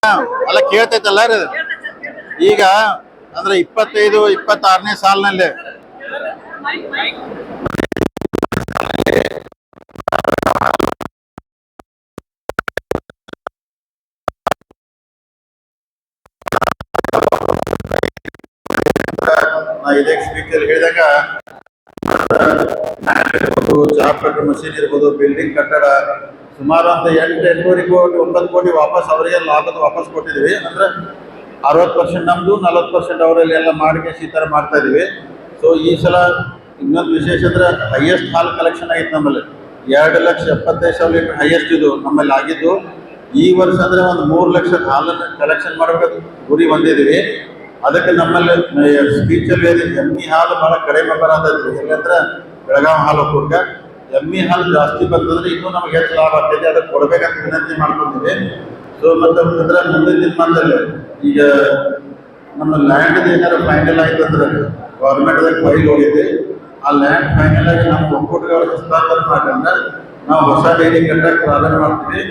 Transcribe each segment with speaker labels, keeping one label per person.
Speaker 1: ಅಲ್ಲ ಕೇಳ್ತೈತಲ್ಲ ಈಗ ಅಂದ್ರೆ 25-26ನೇ ಸಾಲಿನಲ್ಲಿ ಇದೇ ಸ್ಪೀಚಲ್ಲಿ ಹೇಳಿದಾಗ ಚಾಪೇಟು ಮಷೀನ್ ಇರ್ಬೋದು, ಬಿಲ್ಡಿಂಗ್ ಕಟ್ಟಡ ಸುಮಾರು ಅಂತ 8-8.5 ಕೋಟಿ 9 ಕೋಟಿ ವಾಪಸ್ ಅವರಿಗೆ ಲಾಭದ ವಾಪಸ್ ಕೊಟ್ಟಿದ್ವಿ. ಅಂದ್ರೆ 60% ನಮ್ದು, 40% ಅವರಲ್ಲಿ ಎಲ್ಲ ಮಾಡಿಕೆ ಈ ತರ ಮಾಡ್ತಾ ಇದೀವಿ. ಸೊ ಈ ಸಲ ಇನ್ನೊಂದು ವಿಶೇಷ ಅಂದ್ರೆ ಹೈಯೆಸ್ಟ್ ಹಾಲ್ ಕಲೆಕ್ಷನ್ ಆಗಿತ್ತು ನಮ್ಮಲ್ಲಿ. 2,75,000 ಲೀಟರ್ ಹೈಯೆಸ್ಟ್ ಇದು ನಮ್ಮಲ್ಲಿ ಆಗಿದ್ದು. ಈ ವರ್ಷ ಅಂದ್ರೆ ಒಂದು 3 ಲಕ್ಷದ ಹಾಲನ್ನು ಕಲೆಕ್ಷನ್ ಮಾಡಬೇಕು ಗುರಿ ಹೊಂದಿದ್ವಿ. ಅದಕ್ಕೆ ನಮ್ಮಲ್ಲಿ ಸ್ಪೀಚಲ್ಲಿ ಎಮ್ಮಿ ಹಾಲು ಬಹಳ ಕಡಿಮೆ ಬರೋದ್ರಿ. ಎಲ್ಲಂದ್ರೆ ಬೆಳಗಾವಿ ಹಾಲು ಒಕ್ಕೂಟ ಎಮ್ಮಿ ಹಾಲು ಜಾಸ್ತಿ ಬಂತಂದ್ರೆ ಇನ್ನೂ ನಮ್ಗೆ ಹೆಚ್ಚು ಲಾಭ ಆಗ್ತೈತೆ. ಅದಕ್ಕೆ ಕೊಡ್ಬೇಕಂತ ವಿನಂತಿ ಮಾಡ್ಕೊಂಡಿದ್ವಿ. ಸೊ ಮತ್ತೆ ಅಂದ್ರೆ ಮುಂದಿನ ದಿನಮಾನದಲ್ಲಿ ಈಗ ನಮ್ಮ ಲ್ಯಾಂಡ್ ಏನಾದ್ರು ಫೈನಲ್ ಆಯ್ತು ಅಂದ್ರೆ ಗೌರ್ಮೆಂಟ್ದಾಗ ಫೈಲ್ ಹೋಗಿದೆ. ಆ ಲ್ಯಾಂಡ್ ಫೈನಲ್ ಆಗಿ ನಮ್ಮ ಒಕ್ಕೂಟಗಳ ಹಸ್ತಾಂತರ ಮಾಡಿದ್ರೆ ನಾವು ಹೊಸ ಡೈರಿ ಕಟ್ಟಕ್ಕೆ ಪ್ರಾರಂಭ ಮಾಡ್ತೀವಿ.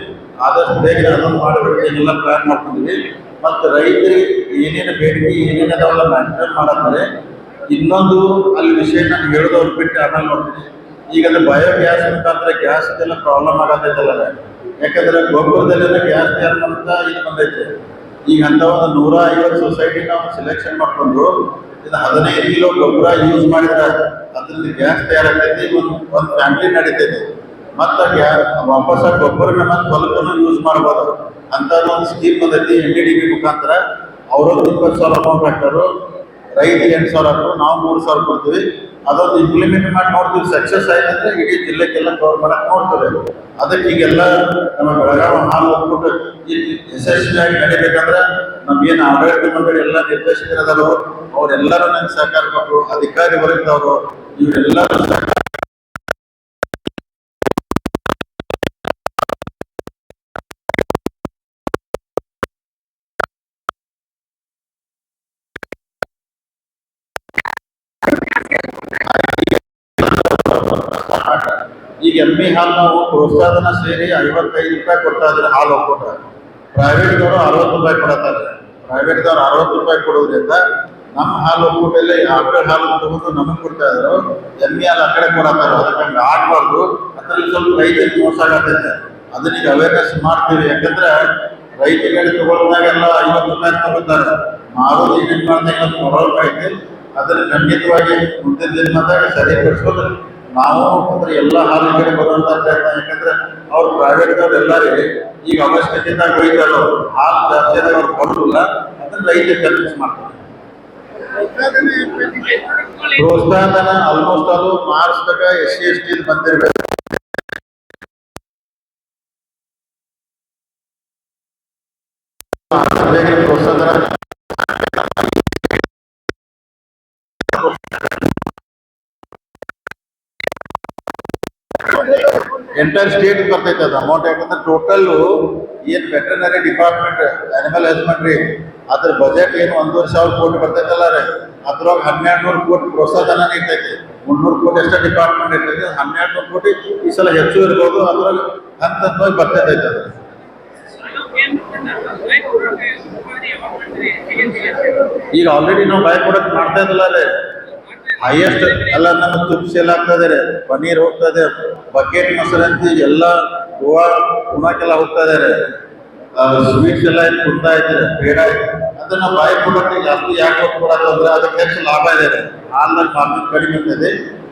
Speaker 1: ಆದಷ್ಟು ಬೇಗ ಅದನ್ನು ಮಾಡಬೇಕು ಎಲ್ಲ ಪ್ಲಾನ್ ಮಾಡ್ತಿದ್ವಿ. ಮತ್ತು ರೈತರಿಗೆ ಏನೇನು ಬೇಡಿಕೆ ಏನೇನು ಅದಾವೆಲ್ಲ ಮ್ಯಾನ್ಟೇನ್ ಮಾಡತ್ತಾರೆ. ಇನ್ನೊಂದು ಅಲ್ಲಿ ವಿಷಯ ನಾನು ಹೇಳೋದವ್ರು ಬಿಟ್ಟು ಆಮೇಲೆ ನೋಡ್ತೀನಿ. ಈಗ ಅದು ಬಯೋಗ್ಯಾಸ್ ಮುಖಾಂತರ ಗ್ಯಾಸ್ ಇದೆಲ್ಲ ಪ್ರಾಬ್ಲಮ್ ಆಗತ್ತೈತಲ್ಲ. ಯಾಕಂದ್ರೆ ಗೊಬ್ಬರದಲ್ಲೆಲ್ಲ ಗ್ಯಾಸ್ ತಯಾರು ಮಾಡ್ತಾ ಇದು ಬಂದೈತೆ. ಈಗ ಅಂತ ಒಂದು 150 ಸೊಸೈಟಿ ನಾವು ಸೆಲೆಕ್ಷನ್ ಮಾಡ್ಕೊಂಡು ಇದು 15 ಕಿಲೋ ಗೊಬ್ಬರ ಯೂಸ್ ಮಾಡಿದ್ರೆ ಅದರಿಂದ ಗ್ಯಾಸ್ ತಯಾರಾಗ್ತೈತಿ. ಒಂದು ಫ್ಯಾಮಿಲಿ ನಡೀತೈತಿ. ಮತ್ತೆ ವಾಪಸ್ ಗೊಬ್ಬರನ ಮತ್ತೆ ಹೊಲಕ್ಕೂ ಯೂಸ್ ಮಾಡ್ಬೋದು ಅಂತ ಒಂದು ಸ್ಕೀಮ್ ಬಂದೈತಿ. NDDB ಮುಖಾಂತರ ಅವರೊಂದು 20,000 ಅಮೌಂಟ್ ಹಾಕ್ತಾರು, ರೈತರಿಗೆ 8,000 ಹಾಕ್ತಾರೆ, ನಾವು 3,000 ಕೊಡ್ತೀವಿ. ಅದೊಂದು ಇಂಪ್ಲಿಮೆಂಟ್ ಮಾಡಿ ನೋಡ್ತೀವಿ. ಸಕ್ಸಸ್ ಆಯ್ತಂದ್ರೆ ಇಡೀ ಜಿಲ್ಲೆಗೆಲ್ಲ ಕವರ್ ಮಾಡಕ್ ನೋಡ್ತೇವೆ. ಅದಕ್ಕೆ ಈಗೆಲ್ಲ ನಮ್ಮ ಬೆಳಗಾವಿ ಹಾಲು ಒಕ್ಕೂಟ ಯಶಸ್ವಿಯಾಗಿ ನಡಿಬೇಕಂದ್ರೆ ನಮ್ಗೇನು ಆಡಳಿತ ಮಂಡಳಿ ಎಲ್ಲ ನಿರ್ದೇಶಕರದಾರು ಅವರೆಲ್ಲರೂ ನಂಗೆ ಸಹಕಾರ ಕೊಟ್ಟರು. ಅಧಿಕಾರಿ ವರ್ಗದವರು ಇವರೆಲ್ಲರೂ ಈಗ ಎಮ್ಮಿ ಹಾಲು ನಾವು ಪ್ರೋತ್ಸಾಹನ ಸೇರಿ 55 ರೂಪಾಯಿ ಕೊಡ್ತಾ ಇದ್ರೆ ಹಾಲು ಒಕ್ಕೂಟ. ಪ್ರೈವೇಟ್ದವರು 60 ರೂಪಾಯಿ ಕೊಡತ್ತಾರೆ. ಪ್ರೈವೇಟ್ದವ್ರು 60 ರೂಪಾಯಿ ಕೊಡೋದ್ರಿಂದ ನಮ್ಮ ಹಾಲು ಒಕ್ಕೂಟಲ್ಲಿ ಆಕಳ ಹಾಲು ತಗೊಂಡು ನಮಗೆ ಕೊಡ್ತಾ ಇದ್ರು. ಎಮ್ಮಿ ಹಾಲು ಆ ಕಡೆ ಕೊಡತ್ತಾರೆ. ಅದಕ್ಕೆ ಹಂಗೆ ಆಗಬಾರ್ದು. ಅದರಲ್ಲಿ ಸ್ವಲ್ಪ ರೈತರಿಗೆ ಮೋಸ ಆಗತ್ತೈತೆ. ಅದನ್ನೀಗ ಅವೇರ್ನೆಸ್ ಮಾಡ್ತೀವಿ. ಯಾಕಂದ್ರೆ ರೈತರಿಗೆ ತಗೊಳ್ಳೋದಾಗೆಲ್ಲ 50 ರೂಪಾಯಿ ತಗೋತಾರೆ. ಮಾರೋದು ಏನೇನು ಮಾಡಿದಾಗ 40 ರೂಪಾಯಿ ಐತಿ. ಅದನ್ನು ಖಂಡಿತವಾಗಿ ಮುಂದಿನ ದಿನದಾಗ ಸರಿಪಡಿಸ್ಕೊಂಡು ನಾವು ಅಂದ್ರೆ ಎಲ್ಲ ಹಾಲು ಕಡೆ ಬರುವಂತ ಪ್ರಯತ್ನ. ಯಾಕಂದ್ರೆ ಅವ್ರು ಪ್ರೈವೇಟ್ದವ್ರು ಎಲ್ಲರಿಗೆ ಈಗ ಅವಶ್ಯಕತೆಯಿಂದ ಒಯ್ತಾರೆ. ಹಾಲು ಜಾಸ್ತಿ ಆದಾಗ ಅವ್ರು ಕೊಡೋದಿಲ್ಲ. ಅದನ್ನ ರೈತರಿಗೆ ಕನ್ವಿನ್ಸ್ ಮಾಡ್ತಾರೆ. ಪ್ರೋತ್ಸಾಹನ ಆಲ್ಮೋಸ್ಟ್ ಅದು ಮಾರ್ಚ್ ತನಕ SC/ST ಬಂದಿರ್ಬೇಕು. ಪ್ರೋತ್ಸಾಹನ ಎಂಟೈರ್ ಸ್ಟೇಟ್ ಬರ್ತೈತೆ ಅದು ಅಮೌಂಟ್. ಯಾಕಂದ್ರೆ ಟೋಟಲ್ ಏನು ವೆಟರ್ನರಿ ಡಿಪಾರ್ಟ್ಮೆಂಟ್ ಅನಿಮಲ್ ಹಸ್ಬೆಂಡ್ರಿ ಅದ್ರ ಬಜೆಟ್ ಏನು 1,500 ಕೋಟಿ ಬರ್ತೈತಲ್ಲ ರೀ. ಅದ್ರೊಳಗೆ 1,200 ಕೋಟಿ ಪ್ರೋತ್ಸಾಹನ ಇರ್ತೈತಿ. 300 ಕೋಟಿ ಅಷ್ಟೇ ಡಿಪಾರ್ಟ್ಮೆಂಟ್ ಇರ್ತೈತಿ. 1,200 ಕೋಟಿ ಈ ಸಲ ಹೆಚ್ಚು ಇರ್ಬೋದು. ಅದ್ರೊಳಗೆ ಹಂತವಾಗಿ ಬರ್ತೈತೆ ಅದು. ಈಗ ಆಲ್ರೆಡಿ ನಾವು ಬಾಯ್ ಕೊಡಕ್ ಮಾಡ್ತಾ ಇದ್ದಲ್ಲ ರೀ. ಹೈಯೆಸ್ಟ್ ಎಲ್ಲ ನಮ್ಮ ತುಪ್ಪ ಸೇಲ್ ಆಗ್ತದೆ ರೀ. ಪನ್ನೀರ್ ಹೋಗ್ತದೆ, ಬಕೆಟ್ ಮೊಸರಂತಿ ಎಲ್ಲ ಗೋವಾ ಪುಣಕ್ಕೆಲ್ಲ ಹೋಗ್ತಾ ಇದಾರೆ. ಸ್ವೀಟ್ಸ್ ಎಲ್ಲ ಕುಡ್ತಾ ಇದ್ದಾರೆ. ಬೇಡ ಅಂದ್ರೆ ನಾವು ಬಾಯಿ ಕೊಡಕ್ಕೆ ಜಾಸ್ತಿ ಯಾಕೆ ಕೊಡಕ್ಕೆ ಅಂದ್ರೆ ಅದಕ್ಕೆ ಹೆಚ್ಚು ಲಾಭ ಇದೆ. ಹಾಲ್ದಾಗ ಮಾರ್ಕೆಟ್ ಕಡಿಮೆ ಇರ್ತದೆ.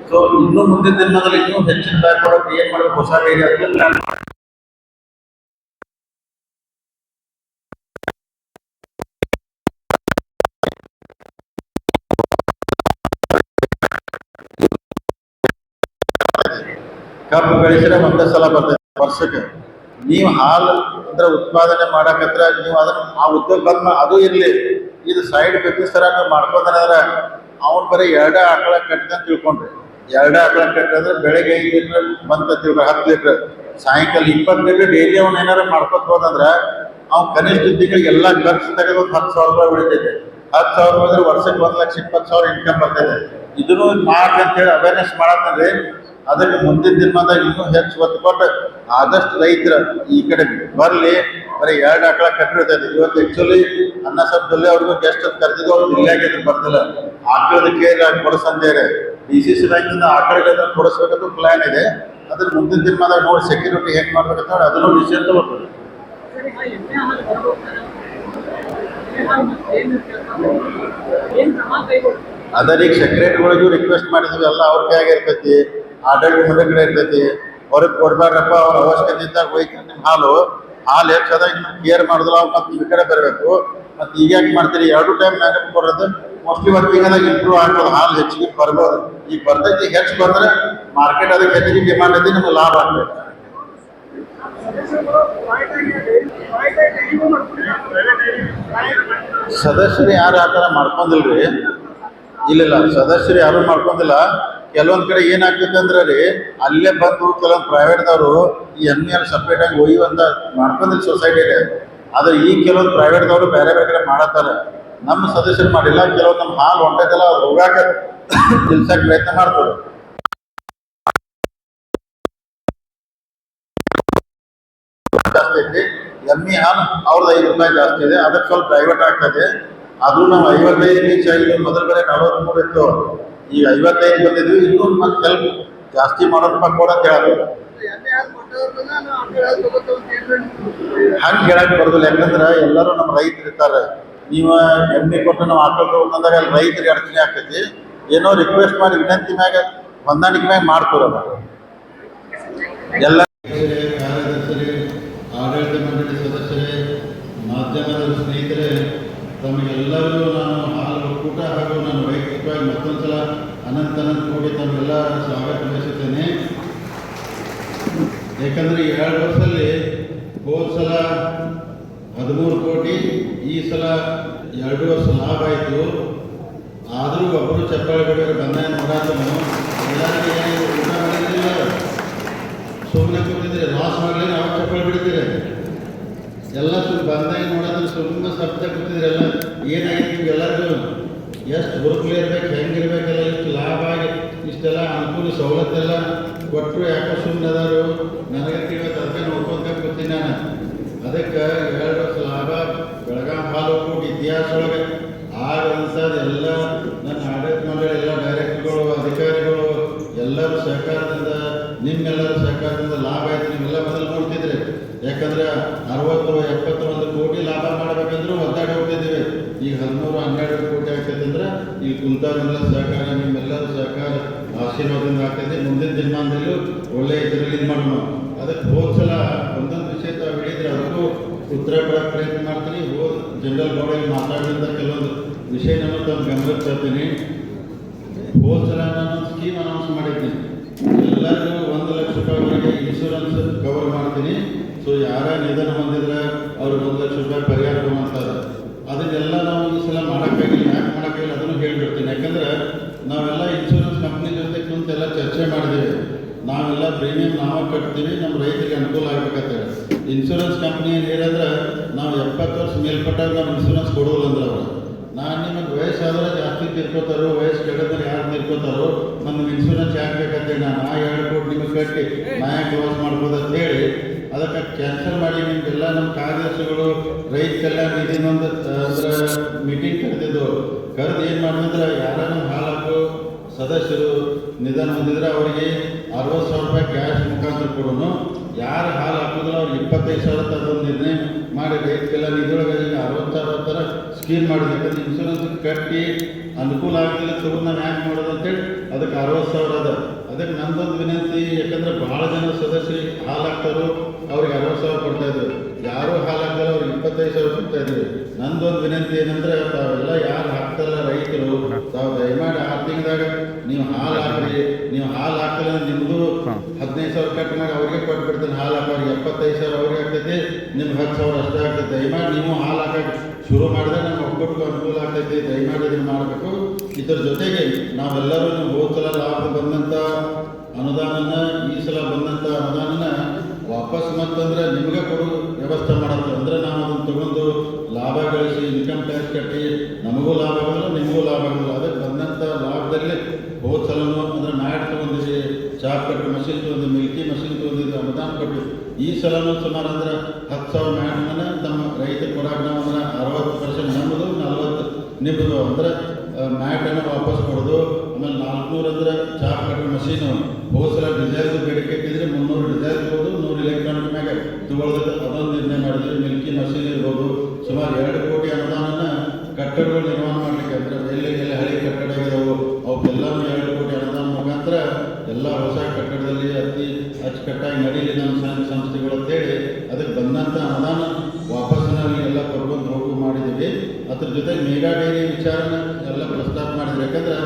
Speaker 1: ಸೊ ಇನ್ನೂ ಮುಂದಿನ ದಿನದಲ್ಲಿ ಇನ್ನೂ ಹೆಚ್ಚಿನ ಬಾಯಿ ಕೊಡಕ್ಕೆ ಏನ್ ಮಾಡಬೇಕು ಹೊಸ ಡೈರಿ ಅಂತ ಪ್ಲಾನ್ ಮಾಡಿ ಕಬ್ಬು ಬೆಳೆಸಿದ್ರೆ ಒಂದೇ ಸಲ ಬರ್ತೈತೆ ವರ್ಷಕ್ಕೆ. ನೀವು ಹಾಲು ಅಂದ್ರೆ ಉತ್ಪಾದನೆ ಮಾಡಕತ್ರ ನೀವು ಅದನ್ನ ಆ ಉದ್ಯೋಗ ಬಂದ ಅದು ಇರ್ಲಿ. ಇದು ಸೈಡ್ ಬಿಸ್ನೆಸ್ ತರ ನೀವು ಮಾಡ್ಕೊಂಡ್ರೆ ಅವ್ನು ಬರೀ 2 ಆಕಳ ಕಟ್ಕೊಂಡ್ ತಿಳ್ಕೊಂಡ್ರಿ. 2 ಆಕಳ ಕಟ್ಟಿದ್ರೆ ಬೆಳಗ್ಗೆ 5 ಲೀಟರ್ ಬಂತ ತಿಳ್ಕೊ 10 ಲೀಟರ್, ಸಾಯಂಕಾಲ 20 ಲೀಟರ್ ಡೈಲಿ ಅವ್ನು ಏನಾರು ಮಾಡ್ಕೊತ ಹೋದಂದ್ರೆ ಅವ್ನು ಕನಿಷ್ಠ ತಿಂಗಳಿಗೆ ಎಲ್ಲ ಖರ್ಚು ತೆಗೆದು 10,000 ರೂಪಾಯಿ ಉಳಿತೈತೆ. 10,000 ರೂಪಾಯಿ ವರ್ಷಕ್ಕೆ 1,20,000 ಇನ್ಕಮ್ ಬರ್ತೈತೆ. ಇದನ್ನು ಮಾಡ್ರಿ ಅಂತ ಹೇಳಿ ಅವೇರ್ನೆಸ್ ಮಾಡತ್ತಂದ್ರೆ ಅದಕ್ಕೆ ಮುಂದಿನ ದಿನಮಾನದಾಗ ಇನ್ನೂ ಹೆಚ್ಚು ಒತ್ತು ಕೊಟ್ಟು ಆದಷ್ಟು ರೈತರ ಈ ಕಡೆ ಬರಲಿ. ಬರೀ 2 ಆಕಳ ಕಟ್ಟಿರ್ತೈತೆ. ಇವತ್ತು ಆ್ಯಕ್ಚುಲಿ ಅನ್ನ ಸಬ್ದಲ್ಲಿ ಅವ್ರಿಗೂ ಗೆಸ್ಟ್ ಕರೆದಿದ್ದು ಅವ್ರು ಇಲ್ಲಾಗಿದ್ರು ಬರ್ತಿಲ್ಲ. ಆಕಳದ ಕೇರ್ ಕೊಡಿಸಂದೇರೆ DCC ಬ್ಯಾಂಕಿಂದ ಆಕಳಗಳನ್ನ ಕೊಡಿಸ್ಬೇಕಂತ ಪ್ಲಾನ್ ಇದೆ. ಅದ್ರ ಮುಂದಿನ ದಿನಮಾನದಾಗ ನೋಡಿ ಸೆಕ್ಯೂರಿಟಿ ಹೆಂಗೆ ಮಾಡ್ಬೇಕಂತ ನೋಡಿ ಅದನ್ನು ಡಿಸಿಷನ್ ತಗೋತಾರೆ. ಅದರೀಗ ಸೆಕ್ರೆಟರಿಗಳಿಗೂ ರಿಕ್ವೆಸ್ಟ್ ಮಾಡಿದ್ವಿ, ಎಲ್ಲ ಅವ್ರ ಕೈಯಾಗ ಇರ್ತೈತಿ, ಆಡಳಿತ ಮಂಡಳಿ ಕಡೆ ಇರ್ತೈತಿ. ಹೊರಗೆ ಕೊಡ್ಬೇಡ್ರಪ್ಪ, ಅವ್ರ ಅವಶ್ಯಕತೆ ಇದ್ದಾಗ ಹೋಯ್ತು ನಿಮ್ಮ ಹಾಲು ಹೆಚ್ಚಾದಾಗ ನಿಮ್ಗೆ ಕೇರ್ ಮಾಡಿದ್ರೆ ಅವ್ರು ಮತ್ತೆ ಈ ಕಡೆ ಬರಬೇಕು. ಮತ್ತು ಈಗ ಯಾಕೆ ಮಾಡ್ತೀರಿ 2 ಟೈಮ್ ಮ್ಯಾಗ ಬರೋದು ಮೋಸ್ಟ್ಲಿ ವರ್ಕಿಂಗದಾಗ ಇಂಪ್ರೂವ್ ಆಗ್ತದೆ, ಹಾಲು ಹೆಚ್ಚಿಗೆ ಬರ್ಬೋದು. ಈಗ ಬರ್ತೈತಿ, ಹೆಚ್ಚು ಬಂದ್ರೆ ಮಾರ್ಕೆಟ್ ಅದಕ್ಕೆ ಹೆಚ್ಚಿಗೆ ಡಿಮಾಂಡ್ ಐತಿ, ನಮ್ಗೆ ಲಾಭ ಆಗ್ತೈತೆ. ಸದಸ್ಯರು ಯಾರು ಆ ಥರ ಮಾಡ್ಕೊಂಡಿಲ್ರಿ. ಇಲ್ಲ ಸದಸ್ಯರು ಯಾರು ಮಾಡ್ಕೊಂಡಿಲ್ಲ. ಕೆಲವೊಂದು ಕಡೆ ಏನಾಗ್ತೈತೆ ಅಂದ್ರೆ ರೀ, ಅಲ್ಲೇ ಬಂದು ಕೆಲವೊಂದು ಪ್ರೈವೇಟ್ದವರು ಈ ಎಮ್ಮೆ ಸಪ್ರೇಟ್ ಆಗಿ ಒಯ್ಯುವಂತ ಮಾಡ್ಕೊಂಡಿಲ್ಲ ಸೊಸೈಟಿಗೆ. ಆದ್ರೆ ಈ ಕೆಲವೊಂದು ಪ್ರೈವೇಟ್ದವರು ಬೇರೆ ಬೇರೆ ಕಡೆ ಮಾಡತ್ತಾರೆ. ನಮ್ಮ ಸದಸ್ಯರು ಮಾಡಿಲ್ಲ. ಕೆಲವೊಂದು ನಮ್ಮ ಹಾಲು ಹೊಂಟೈತಲ್ಲ ಅವ್ರು ಹೋಗಾಕ ನಿಲ್ಸಕ್ಕೆ ಪ್ರಯತ್ನ ಮಾಡ್ತಾರೆ. ಜಾಸ್ತಿ ಐತಿ ಎಮ್ಮಿ ಹಾಲು ಅವ್ರದ್ದು 5 ರೂಪಾಯಿ ಜಾಸ್ತಿ ಇದೆ. ಅದಕ್ಕೆ ಸ್ವಲ್ಪ ಪ್ರೈವೇಟ್ ಆಗ್ತದೆ. ಅದು ನಾವು 55 ರೀಚ್ ಆಗಿದೆ. ಮೊದಲು ಬೇರೆ 43 ಇತ್ತು, ಈಗ 55 ಬಂದಿದ್ವಿ. ಇನ್ನೂ ಮತ್ತೆ ಸ್ವಲ್ಪ ಜಾಸ್ತಿ ಮಾಡೋದಪ್ಪ ಕೊಡ ಅಂತ ಹೇಳೋದು. ಹಂಗೆ ಹೇಳಕ್ ಬರೋದಿಲ್ಲ. ಯಾಕಂದ್ರೆ ಎಲ್ಲರೂ ನಮ್ಮ ರೈತರು ಇರ್ತಾರೆ. ನೀವು ಎಮ್ಮೆ ಕೊಟ್ಟು ನಾವು ಆಕಳ ತಗೊಂಡಾಗ ಅಲ್ಲಿ ರೈತರಿಗೆ ಅಡಚಣೆ ಆಗ್ತೈತಿ. ಏನೋ ರಿಕ್ವೆಸ್ಟ್ ಮಾಡಿ ವಿನಂತಿ ಮ್ಯಾಗ ಹೊಂದಾಣಿಕೆ ಮ್ಯಾಗ ಮಾಡ್ತೀರ. ಎಲ್ಲ ಕಾರ್ಯದರ್ಶರೇ, ಆಡಳಿತ ಮಂಡಳಿ ಸದಸ್ಯರೇ, ಮಾಧ್ಯಮದ ಸ್ನೇಹಿತರೆ, ತಮಗೆಲ್ಲರಿಗೂ ನಾನು ಹಾಲು ಒಕ್ಕೂಟ ಹಾಗೂ ನಾನು ವೈಯಕ್ತಿಕವಾಗಿ ಮತ್ತೊಂದು ಸಲ ಅನಂತ ಕೋಟಿ ತಮಗೆಲ್ಲ ಸ್ವಾಗತ ಬಯಸುತ್ತೇನೆ. ಯಾಕಂದರೆ 2 ವರ್ಷದಲ್ಲಿ ಹೋದ ಸಲ 13 ಕೋಟಿ, ಈ ಸಲ 2 ವರ್ಷ ಲಾಭ ಆಯಿತು. ಆದರೂ ಒಬ್ಬರು ಚಪ್ಪಾಳೆ ಹೊಡೆಯೋರು ಬಂದ ನೋಡಾತನು ಎಲ್ಲರಿಗೆ ಊಟ ಮಾಡಿದ್ರಿಲ್ಲ, ಸುಮ್ಮನೆ ಕೂತಿದ್ರೆ ಲಾಸ್ ಮಾಡಲಿ ನಾವು ಚಪ್ಪಾಳೆ ಬಿಡ್ತೀರಿ. ಎಲ್ಲ ಬಂದಾಗ ನೋಡೋದ್ರೆ ಸುಮ್ಮನೆ ಶಬ್ದ ಕೂತಿದ್ರೆ ಎಲ್ಲ ಏನಾಗಿತ್ತು ನಿಮ್ಗೆಲ್ಲರಿಗೂ ಎಷ್ಟು ಹುರುಕ್ಲಿ ಇರ್ಬೇಕು, ಹೆಂಗಿರ್ಬೇಕೆಲ್ಲ ಇಷ್ಟು ಲಾಭ ಆಗಿ ಇಷ್ಟೆಲ್ಲ ಅನುಕೂಲ ಸವಲತ್ತೆಲ್ಲ ಕೊಟ್ಟರು. ಯಾಕೋ ಸುಮ್ಮನೆ ಅದಾರು ನನಗೆ ಇವತ್ತು ಅದಕ್ಕೆ ನೋಡ್ಕೊಂತ ಕೂತೀನಿ ನಾನು. ಅದಕ್ಕೆ 2 ವರ್ಷ ಲಾಭ ಬೆಳಗಾಂ ಹಾಲು ಒಕ್ಕೂಟ ಇತಿಹಾಸದೊಳಗೆ ಆಗಂಥದ್ದು ಎಲ್ಲ ನನ್ನ ಆಡಳಿತ ಮಂಡಳಿ ಎಲ್ಲ ಡೈರೆಕ್ಟರ್ಗಳು, ಅಧಿಕಾರಿಗಳು ಎಲ್ಲರೂ ಸಹಕಾರದಿಂದ, ನಿಮ್ಮೆಲ್ಲರ ಸಹಕಾರದಿಂದ ಲಾಭ ಆಯ್ತು. ನೀವೆಲ್ಲ ಮೊದಲು ನೋಡ್ತಿದ್ರಿ. ಯಾಕಂದ್ರೆ 60-71 ಕೋಟಿ ಲಾಭ ಮಾಡಬೇಕಂದ್ರೂ ಒದ್ದಾಡಿ ಹೋಗ್ತಿದ್ದೀವಿ. ಈಗ 13-12 ಕೋಟಿ ಆಗ್ತೈತೆ ಅಂದ್ರೆ ಈಗ ಕುಂತವರೆಲ್ಲ ಸಹಕಾರ, ನಿಮ್ಮೆಲ್ಲರ ಸಹಕಾರ ಆಶೀರ್ವಾದದಿಂದ ಆಗ್ತೈತೆ. ಮುಂದಿನ ದಿನಮಾನದಲ್ಲೂ ಒಳ್ಳೆ ಇದರಲ್ಲಿ ಇದು ಮಾಡೋಣ. ಅದಕ್ಕೆ ಹೋದ ಸಲ ಒಂದೊಂದು ವಿಷಯ ತಾವು ಹೇಳಿದ್ರೆ ಅದಕ್ಕೂ ಉತ್ತರ ಕೊಡೋಕ್ಕೆ ಪ್ರಯತ್ನ ಮಾಡ್ತೀನಿ. ಜನರಲ್ ಬಾಡಿಯಲ್ಲಿ ಮಾತಾಡೋದ್ರಿಂದ ಕೆಲವೊಂದು ವಿಷಯ ನಾನು ತಮ್ಮ ಗಮನಕ್ಕೆ ತರ್ತೀನಿ. ಹೋದ ಸಲ ನಾನು ಸ್ಕೀಮ್ ಅನೌನ್ಸ್ ಮಾಡಿದ್ದೀನಿ. ಎಲ್ಲರಿಗೂ 1 ಲಕ್ಷ ರೂಪಾಯಿವರೆಗೆ ಇನ್ಶೂರೆನ್ಸ್ ಕವರ್ ಮಾಡ್ತೀನಿ. ಸೊ ಯಾರ ನಿಧನ ಹೊಂದಿದ್ರೆ ಅವ್ರಿಗೆ 1 ಲಕ್ಷ ರೂಪಾಯಿ ಪರಿಹಾರ ಕೊಡುವಂಥದ್ದು. ಅದನ್ನೆಲ್ಲ ನಾವು ಈ ಸಲ ಮಾಡೋಕ್ಕಾಗಿಲ್ಲ. ಯಾಕೆ ಮಾಡೋಕ್ಕಾಗಿಲ್ಲ ಅದನ್ನು ಹೇಳಿಬಿಡ್ತೀನಿ. ಯಾಕಂದ್ರೆ ನಾವೆಲ್ಲ ಇನ್ಶೂರೆನ್ಸ್ ಕಂಪ್ನಿ ಜೊತೆ ಕುಂತೆಲ್ಲ ಚರ್ಚೆ ಮಾಡಿದ್ದೀವಿ. ನಾವೆಲ್ಲ ಪ್ರೀಮಿಯಂ ನಾವೇ ಕಟ್ತೀವಿ, ನಮ್ಮ ರೈತರಿಗೆ ಅನುಕೂಲ ಆಗ್ಬೇಕಂತೇಳಿ. ಇನ್ಶೂರೆನ್ಸ್ ಕಂಪ್ನಿ ಏನು ಹೇಳಿದ್ರೆ ನಾವು 70 ವರ್ಷ ಮೇಲ್ಪಟ್ಟಾಗ ನಾವು ಇನ್ಶೂರೆನ್ಸ್ ಕೊಡೋಲ್ಲ ಅಂದ್ರೆ ಅವರು, ನಾನು ನಿಮಗೆ ವಯಸ್ಸಾದ್ರೆ ಜಾಸ್ತಿ ತಿರ್ಕೋತಾರೋ, ವಯಸ್ಸು ಕೆಡದ್ರೆ ಯಾರು ತಿರ್ಕೋತಾರೋ, ನಮ್ಗೆ ಇನ್ಶೂರೆನ್ಸ್ ಯಾಕೆ ಬೇಕಂತೇಳಿ ನಾನು 2 ಕೋಟಿ ನಿಮಗೆ ಕಟ್ಟಿ ನಾ ಯಾಕೆ ಕ್ಲೋಸ್ ಮಾಡ್ಬೋದು ಅಂತ ಹೇಳಿ ಅದಕ್ಕೆ ಕ್ಯಾನ್ಸಲ್ ಮಾಡಿ ನಿಮಗೆಲ್ಲ ನಮ್ಮ ಕಾರ್ಯದರ್ಶಿಗಳು ರೈತ ಕಲ್ಯಾಣ ನಿಧಿನೊಂದು ಅಂದ್ರೆ ಮೀಟಿಂಗ್ ಕರೆದಿದ್ದು. ಕರೆದು ಏನು ಮಾಡಿದ್ರೆ ಯಾರು ನಮ್ಮ ಹಾಲು ಹಾಕೋ ಸದಸ್ಯರು ನಿಧನ ಹೊಂದಿದ್ರೆ ಅವರಿಗೆ 60,000 ರೂಪಾಯಿ ಕ್ಯಾಶ್ ಮುಖಾಂತರ ಕೊಡೋನು. ಯಾರು ಹಾಲು ಹಾಕೋದಿಲ್ಲ ಅವ್ರಿಗೆ 25,000 ತಗೊಂಡು ನಿರ್ಣಯ ಮಾಡಿ ರೈತ ಕಲ್ಯಾಣ ನಿಧಿಯೊಳಗೆ ಈಗ 60,000 ಥರ ಸ್ಕೀಮ್ ಮಾಡಿದೆ. ಯಾಕಂದ್ರೆ ಇನ್ಶೂರೆನ್ಸ್ ಕಟ್ಟಿ ಅನುಕೂಲ ಆಗ್ತಿಲ್ಲ ತಗೊಂಡು ನಾವು ಹ್ಯಾಂಗೆ ಮಾಡೋದು ಅಂತೇಳಿ ಅದಕ್ಕೆ 60,000 ಅದ. ಅದಕ್ಕೆ ನಂದೊಂದು ವಿನಂತಿ, ಯಾಕಂದ್ರೆ ಭಾಳ ಜನ ಸದಸ್ಯರಿಗೆ ಹಾಲು ಹಾಕ್ತಾರೋ ಅವ್ರಿಗೆ 60,000 ಕೊಡ್ತಾಯಿದ್ರು, ಯಾರೂ ಹಾಲು ಹಾಕ್ತಾರೋ ಅವ್ರಿಗೆ 25,000 ಕೊಡ್ತಾಯಿದ್ವಿ. ನಂದೊಂದು ವಿನಂತಿ ಏನಂದ್ರೆ ತಾವೆಲ್ಲ ಯಾರು ಹಾಕ್ತಾರಲ್ಲ ರೈತರು, ತಾವು ದಯಮಾಡಿ 6 ತಿಂಗಳದಾಗ ನೀವು ಹಾಲು ಹಾಕ್ರಿ. ನೀವು ಹಾಲು ಹಾಕಲ್ಲ ನಿಮ್ಮದು 15,000 ಕಟ್ ಮಾಡಿ ಅವ್ರಿಗೆ ಕೊಟ್ಬಿಡ್ತೀನಿ. ಹಾಲು ಹಾಕೋರಿಗೆ 75,000 ಅವ್ರಿಗೆ ಆಗ್ತೈತಿ, ನಿಮ್ಗೆ 10,000 ಅಷ್ಟೇ ಆಗ್ತೈತೆ. ದಯಮಾಡಿ ನೀವು ಹಾಲು ಹಾಕಕ್ಕೆ ಶುರು ಮಾಡಿದ್ರೆ ನಮ್ಮ ಒಕ್ಕೂಟಕ್ಕೂ ಅನುಕೂಲ ಆಗ್ತೈತಿ. ದಯಮಾಡಿ ಇದನ್ನು ಮಾಡಬೇಕು. ಇದರ ಜೊತೆಗೆ ನಾವೆಲ್ಲರೂ ಹೋದ ಸಲ ಲಾಭ ಬಂದಂಥ ಅನುದಾನನ, ಈ ಸಲ ಬಂದಂಥ ಅನುದಾನನ ವಾಪಸ್ ಮತ್ತಂದ್ರೆ ನಿಮಗೆ ಕೊಡೋ ವ್ಯವಸ್ಥೆ ಮಾಡತ್ತೆ. ಅಂದರೆ ನಾವು ಅದನ್ನು ತಗೊಂಡು ಲಾಭ ಗಳಿಸಿ ಇನ್ಕಮ್ ಟ್ಯಾಕ್ಸ್ ಕಟ್ಟಿ ನಮಗೂ ಲಾಭ ಆಗೋಲ್ಲ, ನಿಮಗೂ ಲಾಭ ಆಗೋಲ್ಲ. ಅದಕ್ಕೆ ಬಂದಂಥ ಲಾಭದಲ್ಲಿ ಹೋದ ಸಲನೂ ಅಂದರೆ ಮ್ಯಾಟ್ ತೊಗೊಂಡಿರಿ, ಚಹಾ ಕಟ್ಟು ಮಷಿನ್ ತೊಗೊಂಡು ಮಿಲ್ಕಿ ಮಷಿನ್ ತೊಗೊಂಡಿದ್ದು ಅನುದಾನ ಕೊಟ್ಟು ಈ ಸಲನೂ ಸುಮಾರು ಅಂದ್ರೆ 10,000 ಮ್ಯಾಟ್ನ ತಮ್ಮ ರೈತರು ಕೊಡಾಕ ನಾವು ಅಂದ್ರೆ 60% ನಮ್ಮದು 40 ನಿಮ್ಮದು ಅಂದ್ರೆ ಮ್ಯಾಟನ್ನು ವಾಪಸ್ ಕೊಡೋದು. ಆಮೇಲೆ 400 ಅಂದ್ರೆ ಚಹಾ ಕಟ್ಟು ಮಷೀನು ಹೋದ ಸಲ ಡಿಸೈಲ್ದು ಬೇಡಿಕೆ ಇಟ್ಟಿದ್ರೆ 300 ಡಿಸೈಲ್ ತೊಗೊಳ್ಳೋದು 100 ಇಲೆಕ್ಟ್ರಾನಿಕ್ ಮ್ಯಾಗ ತೊಗೊಳ್ಳೋದು ಅದೊಂದು ನಿರ್ಣಯ ಮಾಡಿದ್ವಿ. ಮಿಲ್ಕಿ ಮಷೀನ್ ಇರ್ಬೋದು. ಸುಮಾರು 2 ಕೋಟಿ ಅನುದಾನನ ಕಟ್ಟಡಗಳು ನಿರ್ಮಾಣ ಮಾಡಲಿಕ್ಕೆ ಅಂದ್ರೆ ಎಲ್ಲಿ ಹಳೆ ಕಟ್ಟಡ ಇದಾವೆ ಅವಕ್ಕೆಲ್ಲನೂ 2 ಕೋಟಿ ಅನುದಾನ ಮುಖಾಂತರ ಎಲ್ಲ ಹೊಸ ಕಟ್ಟಡದಲ್ಲಿ ಅತಿ ಅಚ್ಚುಕಟ್ಟಾಗಿ ನಡೀಲಿ ನಮ್ಮ ಸಂಸ್ಥೆಗಳು ಅಂತೇಳಿ ಅದಕ್ಕೆ ಬಂದಂಥ ಅನುದಾನ ವಾಪಸ್ ನಾವು ಎಲ್ಲ ಕೊಡ್ಕೊಂಡು ಹೋಗು ಮಾಡಿದ್ದೀವಿ. ಅದ್ರ ಜೊತೆಗೆ ಮೇಗಾ ಡೈರಿ ವಿಚಾರನ ಎಲ್ಲ ಪ್ರಸ್ತಾಪ ಮಾಡಿದ್ವಿ. ಯಾಕಂದ್ರೆ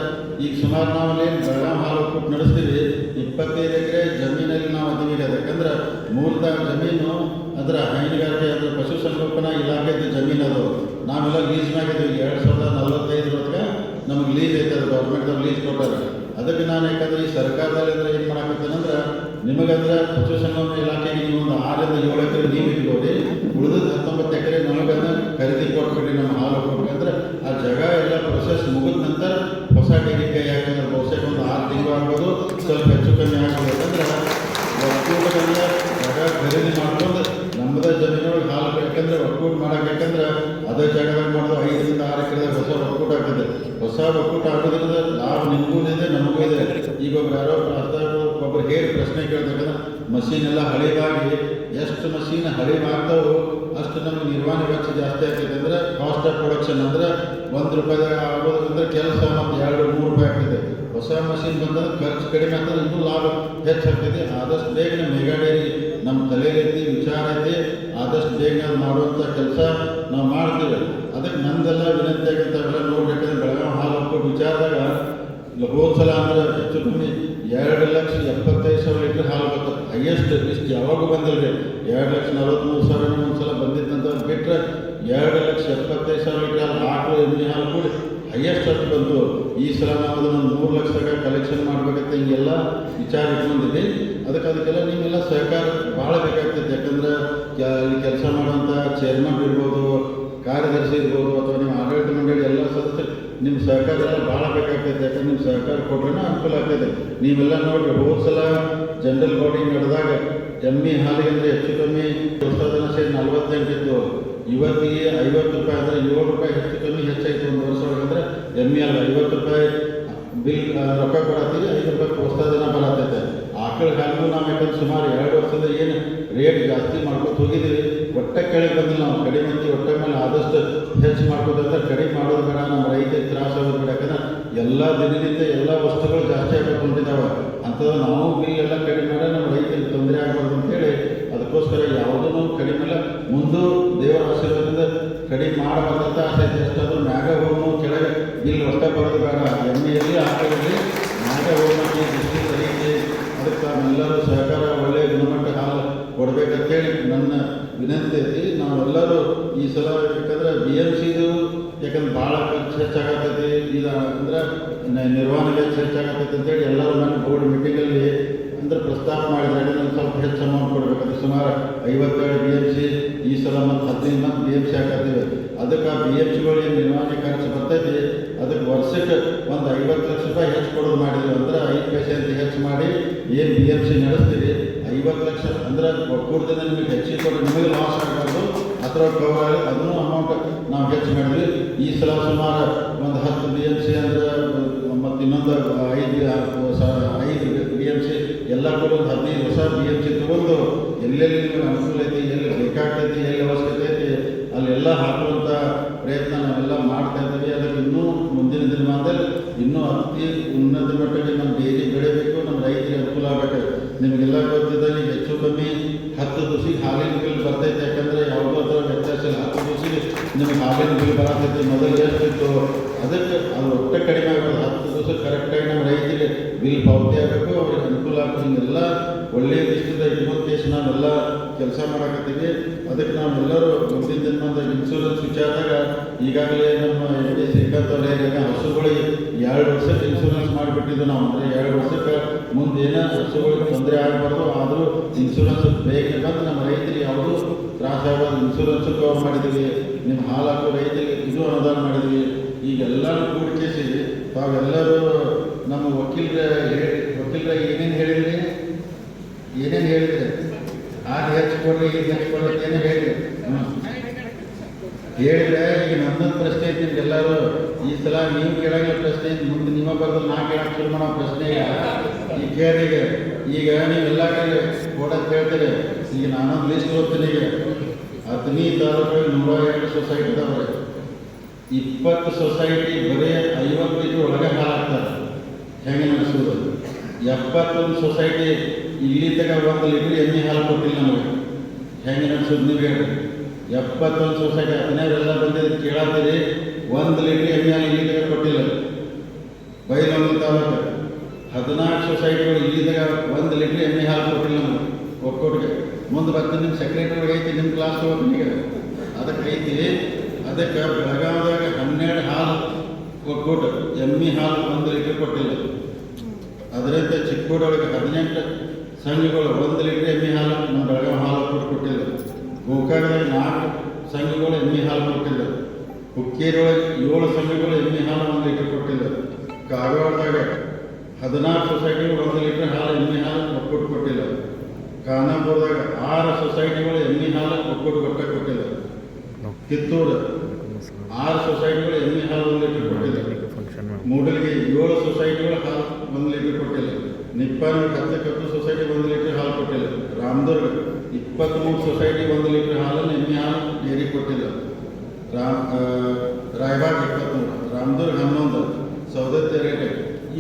Speaker 1: ಈಗ ಸುಮಾರು ನಾವಲ್ಲಿ ಬೆಳಗಾವಿ ಹಾಲು ಒಕ್ಕೂಟ ನಡೆಸ್ತೀವಿ. 25 ಎಕರೆ ಜಮೀನಲ್ಲಿ ನಾವು ಅದೀವಿ. ಯಾಕಂದ್ರೆ ಮೂಲತಃ ಜಮೀನು ಅದರ ಹೈನುಗಾರಿಕೆ ಅಂದರೆ ಪಶುಸಂಗೋಪನಾ ಇಲಾಖೆದು ಜಮೀನು ಅದು. ನಾವೆಲ್ಲ ಲೀಸ್ ಮ್ಯಾಗಿದ್ದೀವಿ. 2045 ನಮಗೆ ಲೀಸ್ ಐತೆ, ಅದು ಗೌರ್ಮೆಂಟ್ದವ್ರು ಲೀಸ್ ಕೊಟ್ಟಾರೆ. ಅದಕ್ಕೆ ನಾನು ಯಾಕಂದ್ರೆ ಈ ಸರ್ಕಾರದಲ್ಲಿ ಅಂದ್ರೆ ಏನು ಮಾಡಾಕತ್ತೇನಂದ್ರೆ ನಿಮಗಂದ್ರೆ ಪಶುಸಂಗೋಪನಾ ಇಲಾಖೆಗೆ ನೀವು ಒಂದು 6 ರಿಂದ 7 ಎಕರೆ ನೀವು ಇಟ್ಕೋರಿ, ಉಳಿದ 19 ಎಕರೆ ನಮಗನ್ನ ಖರೀದಿ ಕೊಟ್ಬಿಡಿ ನಮ್ಮ ಹಾಲು ಕೊಟ್ಬಿಡಿ. ಅಂದ್ರೆ ಆ ಜಾಗ ಎಲ್ಲ ಪ್ರೊಸೆಸ್ ಮುಗಿದ ನಂತರ ಹೊಸ ಡೈರಿಗೆ ಯಾಕಂದ್ರೆ ಬಹುಶಃ ಒಂದು 6 ತಿಂಗಳು ಆಗ್ಬೋದು, ಸ್ವಲ್ಪ ಹೆಚ್ಚು ಕಮ್ಮಿ ಆಗ್ಬೋದು. ಯಾಕಂದ್ರೆ ಒಕ್ಕೂಟದಿಂದ ಜಾಗ ಖರೀದಿ ಮಾಡ್ಕೊಂಡು ನಮ್ಮದ ಜಮೀನೊಳಗೆ ಹಾಲು ಬೇಕಂದ್ರೆ ಒಕ್ಕೂಟ ಮಾಡಕ್ಕೆ, ಯಾಕಂದ್ರೆ ಅದೇ ಜಾಗದಾಗ ಮಾಡೋದು 5 ರಿಂದ 6 ಎಕರೆದಾಗ ಹೊಸ ಒಕ್ಕೂಟ ಆಗ್ತದೆ. ಹೊಸ ಒಕ್ಕೂಟ ಆಗೋದ್ರಿಂದ ಲಾಭ ನಿಮಗೂ ಇದೆ ನಮಗೂ ಇದೆ. ಈಗ ಯಾರೋ ಒಬ್ಬರು ಹೇಳಿ ಪ್ರಶ್ನೆ ಕೇಳ್ಬೇಕಂದ್ರೆ ಮಷೀನ್ ಎಲ್ಲ ಹಳಿವಾಗಿ ಎಷ್ಟು ಮಷೀನ್ ಹಳಿವಾಗ್ತಾವೋ ಅಷ್ಟು ನಮ್ಗೆ ನಿರ್ವಹಣೆ ವೆಚ್ಚ ಜಾಸ್ತಿ ಆಗ್ತೈತೆ. ಅಂದರೆ ಕಾಸ್ಟ್ ಆಫ್ ಪ್ರೊಡಕ್ಷನ್ ಅಂದ್ರೆ ₹1 ಆಗೋದ್ರಿಂದ ಕೆಲಸ ಮತ್ತು 2-3 ರೂಪಾಯಿ ಆಗ್ತದೆ. ಹೊಸ ಮಷೀನ್ ಬಂದ್ರೆ ಖರ್ಚು ಕಡಿಮೆ ಆಗ್ತದೆ, ಇನ್ನೂ ಲಾಭ ಹೆಚ್ಚಾಗ್ತದೆ. ಆದಷ್ಟು ಬೇಗ ನಮ್ಮ ಮೇಗಾ ಡೈರಿ ನಮ್ಮ ತಲೆಯೈತಿ ವಿಚಾರ ಐತಿ, ಆದಷ್ಟು ಬೇಗ ಮಾಡುವಂಥ ಕೆಲಸ ನಾವು ಮಾಡ್ತೀವಿ. ಅದಕ್ಕೆ ನಮ್ದೆಲ್ಲ ವಿನಂತಿ ಆಗಿರ್ತ ಅವೆಲ್ಲ ನೋಡ್ಬೇಕಂದ್ರೆ ಬೆಳಗಾವಿ ಹಾಲು ಒಕ್ಕೂಟ ವಿಚಾರದಾಗ ಹೋದ ಸಲ ಅಂದ್ರೆ ಹೆಚ್ಚು ಕಮ್ಮಿ 2,75,000 ಲೀಟ್ರ್ ಹಾಲು ಬರ್ತದೆ. ಹೈಯೆಸ್ಟ್ ಇಷ್ಟು ಯಾವಾಗೂ ಬಂದಿಲ್ಲ ರೀ. 2,43,000 ಒಂದು ಸಲ ಬಂದಿದ್ದಂತ ಬಿಟ್ಟರೆ 2,75,000 ಲೀಟ್ರ್ ಹಾಲು ಆಕಳು ಎಮ್ಮೆ ಹಾಲು ಕೂಡಿ ಹೈಯೆಸ್ಟ್ ಅಷ್ಟು ಬಂತು. ಈ ಸಲ ನಾವು ಅದನ್ನು 3 ಲಕ್ಷದಾಗ ಕಲೆಕ್ಷನ್ ಮಾಡ್ಬೇಕಂತ ಹಿಂಗೆಲ್ಲ ವಿಚಾರ ಇಟ್ಕೊಂಡಿದ್ವಿ. ಅದಕ್ಕೆಲ್ಲ ನಿಮ್ಮೆಲ್ಲ ಸಹಕಾರ ಭಾಳ ಬೇಕಾಗ್ತೈತೆ. ಯಾಕಂದ್ರೆ ಇಲ್ಲಿ ಕೆಲಸ ಮಾಡುವಂಥ ಚೇರ್ಮನ್ ಇರ್ಬೋದು, ಕಾರ್ಯದರ್ಶಿ ಇರ್ಬೋದು, ಅಥವಾ ನಿಮ್ಮ ಆಡಳಿತ ಮಂಡಳಿ ಎಲ್ಲ ಸದಸ್ಯರು ನಿಮ್ಮ ಸಹಕಾರ ಎಲ್ಲ ಭಾಳ ಬೇಕಾಗ್ತೈತೆ. ಯಾಕಂದ್ರೆ ನಿಮ್ಮ ಸಹಕಾರ ಕೊಟ್ರೆ ಅನುಕೂಲ ಆಗ್ತೈತೆ. ನೀವೆಲ್ಲ ನೋಡಿರಿ ಹೋದ ಸಲ ಜನರಲ್ ಬಾಡಿ ನಡೆದಾಗ ಎಮ್ಮೆ ಹಾಲಿಗೆ ಅಂದರೆ ಹೆಚ್ಚು ಕಮ್ಮಿ ಹೊಸದನ ಸೇರಿ 48 ಇತ್ತು. ಇವತ್ತಿಗೆ ₹50 ಅಂದರೆ ₹7 ಹೆಚ್ಚು ಕಮ್ಮಿ ಹೆಚ್ಚಾಯಿತು. ಒಂದು ವರ್ಷ ಒಳಗಂದ್ರೆ ಎಮ್ಮೆ ಅಲ್ಲ ₹50 ಬಿಲ್ ರೊಕ್ಕ ಕೊಡತ್ತೀವಿ, ₹5 ಪ್ರೋತ್ಸಾಹನ ಬರತ್ತೈತೆ. ಆಕಳ ಹಾಲು ನಾವು ಯಾಕಂದ್ರೆ ಸುಮಾರು 2 ವರ್ಷದ ಏನು ರೇಟ್ ಜಾಸ್ತಿ ಮಾಡ್ಕೊತ ಹೋಗಿದ್ದೀವಿ, ಒಟ್ಟೆ ಕೆಳಗೆ ಬಂದಿಲ್ಲ. ನಾವು ಕಡಿಮೆ ಅಂತೀವಿ, ಹೊಟ್ಟೆ ಮೇಲೆ ಆದಷ್ಟು ಹೆಚ್ಚು ಮಾಡ್ಕೋದಂದ್ರೆ ಕಡಿಮೆ ಮಾಡೋದು ಬೇಡ, ನಮ್ಮ ರೈತರಿಗೆ ತ್ರಾಸ ಆಗೋದು ಬೇಡ. ಯಾಕಂದ್ರೆ ಎಲ್ಲ ದಿನದಿಂದ ಎಲ್ಲ ವಸ್ತುಗಳು ಜಾಸ್ತಿ ಆಗಿಕೊಂಡಿದ್ದಾವೆ. ಅಂಥದ್ದು ನಾವು ಬಿಲ್ ಎಲ್ಲ ಕಡಿಮೆ ಮಾಡಿ ನಮ್ಮ ರೈತರಿಗೆ ತೊಂದರೆ ಆಗಬಾರ್ದು ಅಂತೇಳಿ ಅದಕ್ಕೋಸ್ಕರ ಯಾವುದೂ ಕಡಿಮೆ ಇಲ್ಲ. ಮುಂದೂ ದೇವರ ಆಶೀರ್ವಾದದಿಂದ ಕಡಿಮೆ ಮಾಡಬಾರ್ದಂತ ಆಸೆ ಐತೆ. ಎಷ್ಟಾದರೂ ಮ್ಯಾಗ ಹೋಗು ಕೆಳಗೆ ಬಿಲ್ ಹೊಟ್ಟೆ ಬರೋದು ಬೇಡ. ಎಮ್ಮೆಯಲ್ಲಿ ಆಕಳಲ್ಲಿ ಮ್ಯಾಗ ಹೋಗಿ ದೃಷ್ಟಿ ಸರಿಯಿದೆ. ಅದಕ್ಕೆ ನಾವೆಲ್ಲರೂ ಸಹಕಾರ ಒಳ್ಳೆಯ ಗುಣಮಟ್ಟ ಹಾಲು ಕೊಡಬೇಕಂತೇಳಿ ನನ್ನ ವಿನಂತಿ ಐತಿ. ನಾವೆಲ್ಲರೂ ಈ ಸಲ ಯಾಕಂದ್ರೆ BMCದು ಯಾಕಂದ್ರೆ ಭಾಳ ಖರ್ಚು ಹೆಚ್ಚಾಗತ್ತೈತಿ. ಈಗ ಅಂದ್ರೆ ನಿರ್ವಹಣೆ ವೆಚ್ಚ ಹೆಚ್ಚಾಗತ್ತೈತಿ ಅಂತೇಳಿ ಎಲ್ಲರೂ ನನ್ನ ಬೋರ್ಡ್ ಮೀಟಿಂಗಲ್ಲಿ ಅಂದ್ರೆ ಪ್ರಸ್ತಾಪ ಮಾಡಿದ್ರೆ ನಾನು ಸ್ವಲ್ಪ ಹೆಚ್ಚು ಅಮೌಂಟ್ ಕೊಡಬೇಕಂದ್ರೆ ಸುಮಾರು 57 BMC ಈ ಸಲ ಮತ್ತು 15 BMC ಹಾಕತ್ತೀವಿ. ಅದಕ್ಕೆ ಆ BMCಗಳು ಏನು ನಿರ್ವಹಣೆ ಖರ್ಚು ಬರ್ತೈತಿ ಅದಕ್ಕೆ ವರ್ಷಕ್ಕೆ ಒಂದು ₹50 ಲಕ್ಷ ಹೆಚ್ಚು ಕೊಡೋದು ಮಾಡಿದ್ವಿ. ಅಂದ್ರೆ 5 ಪೈಸೆ ಅಂತ ಹೆಚ್ಚು ಮಾಡಿ ಏನು BMC ನಡೆಸ್ತೀವಿ 50 ಲಕ್ಷ ಅಂದ್ರೆ ಒಕ್ಕೂಟದಿಂದ ನಿಮಗೆ ಹೆಚ್ಚಿಗೆ ಕೊಟ್ಟರೆ ನಿಮಗೆ ಲಾಸ್ ಆಗಬಾರ್ದು, ಅಥವಾ ಕವರ್ ಆಗಿ ಅದನ್ನು ಅಮೌಂಟ್ ನಾವು ಹೆಚ್ಚು ಮಾಡಿದ್ವಿ. ಈ ಸಲ ಸುಮಾರು ಒಂದು 10 BMC ಅಂದ್ರೆ ಮತ್ತು ಇನ್ನೊಂದು 5 BMC ಎಲ್ಲ ಕೂಡ ಒಂದು 15 ಹೊಸ BMC ತೊಗೊಂಡು ಎಲ್ಲೆಲ್ಲಿ ನಿಮಗೆ ಅನುಕೂಲ ಐತಿ, ಎಲ್ಲಿ ಬೇಕಾಗ್ತೈತಿ, ಎಲ್ಲಿ ಅವಶ್ಯಕತೆ ಐತಿ ಅಲ್ಲೆಲ್ಲ ಹಾಕುವಂಥ ಪ್ರಯತ್ನ ನಾವೆಲ್ಲ ಮಾಡ್ತಾ ಇದ್ದೀವಿ. ಅದಕ್ಕೆ ಇನ್ನೂ ಮುಂದಿನ ದಿನಮಾನದಲ್ಲಿ ಇನ್ನೂ ಅತಿ ಉನ್ನತ ಮಟ್ಟಕ್ಕೆ ನಮ್ಮ ಡೈರಿ ಬೆಳಿಬೇಕು, ನಮ್ಮ ರೈತರಿಗೆ ಅನುಕೂಲ ಆಗಬೇಕು. ನಿಮಗೆಲ್ಲ ಗೊತ್ತಿದ್ದಲ್ಲಿ ಹೆಚ್ಚು ಕಮ್ಮಿ 10 ದಿವಸಿಗೆ ಹಾಲಿನ ಬಿಲ್ ಬರ್ತೈತೆ. ಯಾಕಂದರೆ ಯಾವುದೋ ಥರ ವ್ಯತ್ಯಾಸ ಇಲ್ಲ. 10 ದಿವಸಿಗೆ ನಿಮಗೆ ಹಾಲಿನ ಬಿಲ್ ಬರತೈತಿ. ಮೊದಲು ಎಷ್ಟಿತ್ತು ಅದಕ್ಕೆ ಅದು ಒಟ್ಟೆ ಕಡಿಮೆ ಆಗೋದು. 10 ದಿವಸ ಕರೆಕ್ಟಾಗಿ ನಮ್ಮ ರೈತರಿಗೆ ಬಿಲ್ ಪಾವತಿ ಆಗಬೇಕು, ಅವ್ರಿಗೆ ಅನುಕೂಲ ಆಗಬೇಕು. ಹಿಂಗೆಲ್ಲ ಒಳ್ಳೆಯ ದೃಷ್ಟಿಯಿಂದ ಇಟ್ಕೊಂಡು ಕೇಸ್ ನಾವೆಲ್ಲ ಕೆಲಸ ಮಾಡಾಕತ್ತೀವಿ. ಅದಕ್ಕೆ ನಾವೆಲ್ಲರೂ ಮುಂದಿನ ದಿನದ ಇನ್ಶೂರೆನ್ಸ್ ವಿಚಾರದಾಗ ಈಗಾಗಲೇ ನಮ್ಮ MD ಶ್ರೀಕಾಂತ್ ಅವರೇ ಹಸುಗಳಿಗೆ 2 ವರ್ಷಕ್ಕೆ ಇನ್ಶೂರೆನ್ಸ್ ಮಾಡಿಬಿಟ್ಟಿದ್ದು ನಾವು. ಅಂದರೆ 2 ವರ್ಷಕ್ಕೆ ಮುಂದೆ ಏನೋ ಹಸುಗಳಿಗೆ ತೊಂದರೆ ಆಗಬಾರ್ದು, ಆದರೂ ಇನ್ಶೂರೆನ್ಸ್ ಬೇಗ ಬಂದು ನಮ್ಮ ರೈತರಿಗೆ ಯಾವುದೂ ತ್ರಾಸ ಆಗಬಾರ್ದು ಇನ್ಶೂರೆನ್ಸ್ ಕವರ್ ಮಾಡಿದ್ದೀವಿ. ನಿಮ್ಮ ಹಾಲು ಹಾಕೋ ರೈತರಿಗೆ ಇದು ಅನುದಾನ ಮಾಡಿದ್ವಿ. ಈಗೆಲ್ಲರೂ ಕೂಡಿಕೇಸಿ ತಾವೆಲ್ಲರೂ ನಮ್ಮ ವಕೀಲರ
Speaker 2: ವಕೀಲರ ಏನೇನು ಹೇಳಿದ್ರಿ, ಏನೇನು ಹೇಳಿದ್ರಿ, ಆಗ ಹೆಚ್ಚು ಕೊಡ್ರಿ ಈಗ ಹೆಚ್ಚು ಕೊಡ್ರಿ ಅಂತ ಏನೇ ಹೇಳಿರಿ. ಹೇಳಿದ್ರೆ ಈಗ ನನ್ನೊಂದು ಪ್ರಶ್ನೆ ಐತಿ ನಿಮ್ಗೆಲ್ಲರೂ. ಈ ಸಲ ನೀವು ಕೇಳಂಗಿಲ್ಲ ಪ್ರಶ್ನೆ, ಮುಂದೆ ನಿಮ್ಮ ಬರೋದು ನಾ ಕೇಳಕ್ಕೆ ಶುರು ಮಾಡೋ ಪ್ರಶ್ನೆ ಈಗ ಕೇಳಿ. ಈಗ ನೀವೆಲ್ಲ ಕೊಡಕ್ಕೆ ಹೇಳ್ತೀರಿ. ಈಗ ನಾನೊಂದು ಲಿಸ್ಟ್ ಓದ್ತೀನಿ. ಈಗ 15 ತಾಲೂಕಲ್ಲಿ 102 ಸೊಸೈಟಿ ಇದಾವೆ. 20 ಸೊಸೈಟಿ ಬರೀ 50 ಲೀಟ್ರ್ ಒಳಗೆ ಹಾಲು ಹಾಕ್ತಾರೆ. ಹೆಂಗೆ ನಡೆಸೋದು? 71 ಸೊಸೈಟಿ ಇಲ್ಲಿ ತಗ 1 ಲೀಟ್ರ್ ಎಮ್ಮೆ ಹಾಲು ಕೊಟ್ಟಿಲ್ಲ ನಮಗೆ. ಹೆಂಗೆ ನಡೆಸೋದು ನೀವು ಹೇಳಿ? 71 ಸೊಸೈಟಿ 15 ಬಂದಿದ್ದು ಕೇಳತ್ತೀರಿ, 1 ಲೀಟ್ರ್ ಎಮ್ಮೆ ಹಾಲು ಇಲ್ಲಿ ತಗ ಕೊಟ್ಟಿಲ್ಲ. ಬೈಲೊಂದು ತಾಲೂಕು 14 ಸೊಸೈಟಿಗಳು ಇಲ್ಲಿ ತಗ 1 ಲೀಟ್ರ್ ಎಮ್ಮೆ ಹಾಲು ಕೊಟ್ಟಿಲ್ಲ ನಮಗೆ ಒಕ್ಕೋಟಿಗೆ. ಮುಂದೆ ಬರ್ತೀನಿ, ನಿಮ್ಮ ಸೆಕ್ರೆಟರಿ ಐತಿ, ನಿಮ್ಮ ಕ್ಲಾಸ್ ಹೋಗ್ತೀನಿ. ಅದಕ್ಕೆ ಐತಿ. ಅದಕ್ಕೆ ಬೆಳಗಾವದಾಗ 12 ಹಾಲು ಒಕ್ಕೂಟ ಎಮ್ಮೆ ಹಾಲು 1 ಲೀಟ್ರ್ ಕೊಟ್ಟಿಲ್ಲ. ಅದರಿಂದ ಚಿಕ್ಕೋಡೊಳಗೆ 18 ಸಂಘಗಳು 1 ಲೀಟ್ರ್ ಎಮ್ಮೆ ಹಾಲು ನಮ್ಮ ಬೆಳಗಾವಿ ಹಾಲು ಒಕ್ಕೂಟ ಕೊಟ್ಟಿಲ್ಲ. ಗೋಕಾಕದಾಗ 4 ಸಂಘಗಳು ಎಮ್ಮೆ ಹಾಲು ಕೊಟ್ಟಿಲ್ಲ. ಹುಕ್ಕೇರಿಯೊಳಗೆ 7 ಸಂಘಗಳು ಎಮ್ಮೆ ಹಾಲು 1 ಲೀಟ್ರ್ ಕೊಟ್ಟಿಲ್ಲ. ಕಾಗವಾಡದಾಗ 16 ಸೊಸೈಟಿಗಳು 1 ಲೀಟ್ರ್ ಹಾಲು ಎಮ್ಮೆ ಹಾಲು ಒಕ್ಕೂಟ ಕೊಟ್ಟಿಲ್ಲ. ಖಾನಾಪುರದಾಗ 6 ಸೊಸೈಟಿಗಳು ಎಮ್ಮೆ ಹಾಲು ಒಕ್ಕೂಟ ಕೊಟ್ಟಿಲ್ಲ. ಕಿತ್ತೂರು 6 ಸೊಸೈಟಿಗಳು ಎಮ್ಮೆ ಹಾಲು 1 ಲೀಟ್ರ್ ಕೊಟ್ಟಿಲ್ಲ. ಮೂಡಲ್ಗಿ 7 ಸೊಸೈಟಿಗಳು ಹಾಲು 1 ಲೀಟ್ರ್ ಕೊಟ್ಟಿಲ್ಲ. ನಿಪ್ಪಾಣಿಗೆ 10 ಸೊಸೈಟಿ 1 ಲೀಟ್ರ್ ಹಾಲು ಕೊಟ್ಟಿಲ್ಲ. ರಾಮದುರ್ಗ 23 ಸೊಸೈಟಿ 1 ಲೀಟ್ರ್ ಹಾಲನ್ನು ಎಮ್ಮೆ ಹಾಲು ಡೈರಿ ಕೊಟ್ಟಿಲ್ಲ. ರಾಯಬಾಗ್ 23, ರಾಮದುರ್ಗ 11, ಸೌದತ್ತಿ 2.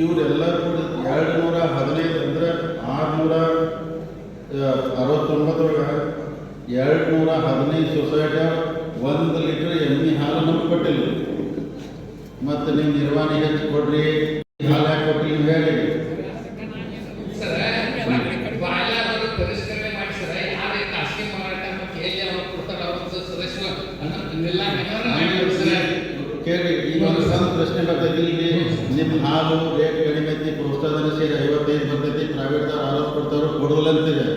Speaker 2: ಇವರೆಲ್ಲರೂ ಕೂಡ 215 ಅಂದರೆ 669 215 ಸೊಸೈಟಿಯ 1 ಲೀಟ್ರ್ ಎಮ್ಮೆ ಹಾಲು ನಮ್ಗೆ ಕೊಟ್ಟಿಲ್ಲ. ಮತ್ತು ನೀವು ನಿರ್ವಹಣೆ ಹೆಚ್ಚು ಕೊಡ್ರಿ, ಹಾಲು ಯಾಕೆ ಕೊಟ್ಟಿಲ್ಲ ನೀವು ಹೇಳಿ. ಕೇಳಿ, ಈಗ ಒಂದು ಸಣ್ಣ ಪ್ರಶ್ನೆ ಬರ್ತೈತಿ. ಇಲ್ಲಿ ನಿಮ್ಮ ಹಾಲು ರೇಟ್ ಕಡಿಮೆ ಐತಿ, ಪ್ರೋತ್ಸಾಹನ ಸೇರಿ 55 ಬರ್ತೈತಿ, ಪ್ರೈವೇಟ್ದವ್ರು 60 ಕೊಡ್ತಾರೋ ಕೊಡೋಲ್ಲ ಅಂತಿದೆ.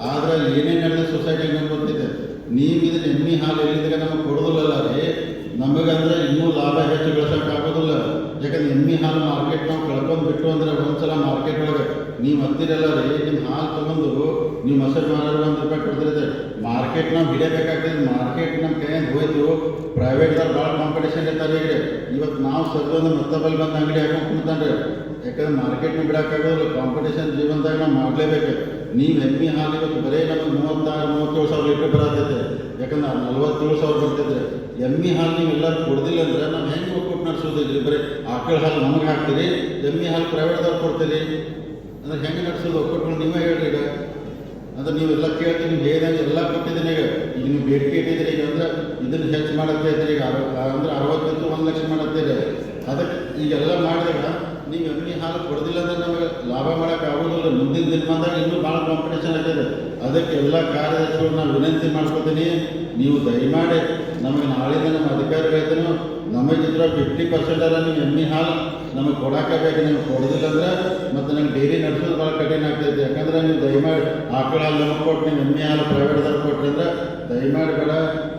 Speaker 2: ಆದ್ರೆ ಅಲ್ಲಿ ಏನೇನು ನಡೆದ ಸೊಸೈಟಿಗೆ ನಮ್ಗೆ ಗೊತ್ತಿದೆ. ನೀವು ಇದನ್ನ ಎಮ್ಮೆ ಹಾಲು ಎಲ್ಲಿದ್ದಾಗ ನಮಗೆ ಕೊಡೋದಿಲ್ಲ ರೀ. ನಮಗಂದ್ರೆ ಇನ್ನೂ ಲಾಭ ಹೆಚ್ಚು ಗಳಿಸೋಕ್ಕಾಗೋದಿಲ್ಲ. ಯಾಕಂದ್ರೆ ಎಮ್ಮೆ ಹಾಲು ಮಾರ್ಕೆಟ್ ನಾವು ಕಳ್ಕೊಂಡು ಬಿಟ್ಟು ಅಂದರೆ ಒಂದ್ಸಲ ಮಾರ್ಕೆಟ್ ಒಳಗೆ ನೀವು ಹತ್ತಿರಲ್ಲ ರೀ. ನಿಮ್ಮ ಹಾಲು ತೊಗೊಂಡು ನೀವು ಮೊಸರು ಮಾರೋರು 1 ರೂಪಾಯಿ ಕೊಡ್ತಿರುತ್ತೆ. ಮಾರ್ಕೆಟ್ ನಾವು ಹಿಡಿಯಬೇಕಾಗ್ತದೆ. ಮಾರ್ಕೆಟ್ ನಮ್ಮ ಕೈಯಿಂದ ಹೋಯ್ತು. ಪ್ರೈವೇಟ್ದವ್ರು ಭಾಳ ಕಾಂಪಿಟೇಷನ್ ಇರ್ತಾರೆ. ಈಗ ಇವತ್ತು ನಾವು ಸತ್ತೊಂದು ಮತ್ತೊಬ್ಬಲ್ಲಿ ಬಂದು ಅಂಗಡಿ ಹಾಕೊಂಡು ಕುಂತಾನ್ರಿ. ಯಾಕಂದ್ರೆ ಮಾರ್ಕೆಟ್ನ ಬಿಡೋಕ್ಕಾಗೋದಿಲ್ಲ. ಕಾಂಪಿಟೇಷನ್ ಜೀವನದಾಗ ನಾವು ಮಾಡಲೇಬೇಕು. ನೀವು ಎಮ್ಮೆ ಹಾಲು ಇವತ್ತು ಬರೀ ನಮಗೆ 36-37 ಸಾವಿರ ಲೀಟ್ರ್ ಬರತೈತೆ. ಯಾಕಂದ್ರೆ 47,000 ಬರ್ತಿದ್ರೆ ಎಮ್ಮೆ ಹಾಲು ನೀವು ಎಲ್ಲರೂ ಕೊಡ್ದಿಲ್ಲ ಅಂದ್ರೆ ನಾವು ಹೆಂಗೆ ಒಕ್ಕೂಟ ನಡೆಸೋದಿಲ್ಲ. ಬರೀ ಆಕಳ ಹಾಲು ನಮಗೆ ಹಾಕ್ತೀರಿ, ಎಮ್ಮೆ ಹಾಲು ಪ್ರೈವೇಟ್ದವ್ರು ಕೊಡ್ತೀರಿ ಅಂದ್ರೆ ಹೆಂಗೆ ನಡೆಸೋದು? ಒಕ್ಕೂಟಗಳು ನೀವೇ ಹೇಳ್ರಿ. ಈಗ ಅಂದ್ರೆ ನೀವೆಲ್ಲ ಕೇಳ್ತೀವಿ, ನೀವು ಹೇಳಿದಂಗೆ ಎಲ್ಲ ಕೊಟ್ಟಿದ್ದೀನಿ. ಈಗ ನೀವು ಬೇಡಿಕೆ ಇಟ್ಟಿದ್ದೀರಿ. ಈಗ ಅಂದ್ರೆ ಇದನ್ನು ಹೆಚ್ಚು ಮಾಡತ್ತೆ ಇದ್ದೀರಿ. ಈಗ ಅಂದ್ರೆ 60 1 ಲಕ್ಷ ಮಾಡತ್ತೀರಿ. ಅದಕ್ಕೆ ಈಗೆಲ್ಲ ಮಾಡಿದಾಗ ನೀವು ಎಮ್ಮೆ ಹಾಲು ಕೊಡೋದಿಲ್ಲ ಅಂದ್ರೆ ನಮಗೆ ಲಾಭ ಮಾಡೋಕೆ ಆಗೋದಿಲ್ಲ. ಮುಂದಿನ ದಿನಮಾನದಾಗ ಇನ್ನೂ ಭಾಳ ಕಾಂಪಿಟೇಷನ್ ಆಗ್ತದೆ. ಅದಕ್ಕೆ ಎಲ್ಲ ಕಾರ್ಯದರ್ಶಿಗಳು ನಾನು ವಿನಂತಿ ಮಾಡ್ಕೊತೀನಿ, ನೀವು ದಯಮಾಡಿ ನಮಗೆ ನಾಳೆಯಿಂದ ನಮ್ಮ ಅಧಿಕಾರಿಗಳಿದ್ದನು ನಮಗಿದ್ರೆ 50% ನೀವು ಎಮ್ಮೆ ಹಾಲು ನಮಗೆ ಕೊಡಾಕಬೇಕು. ನೀವು ಕೊಡೋದಿಲ್ಲ ಅಂದ್ರೆ ಮತ್ತು ನಂಗೆ ಡೈರಿ ನಡೆಸೋದು ಭಾಳ ಕಠಿಣ ಆಗ್ತೈತೆ. ಯಾಕಂದ್ರೆ ನೀವು ದಯಮಾಡಿ ಆಕಳ ಹಾಲು ನಮಗೆ ಕೊಟ್ಟು ನೀವು ಎಮ್ಮೆ ಹಾಲು ಪ್ರೈವೇಟ್ದವ್ರು ಕೊಟ್ಟರೆ ಅಂದ್ರೆ ದಯಮಾಡಿ ಬೇಡ.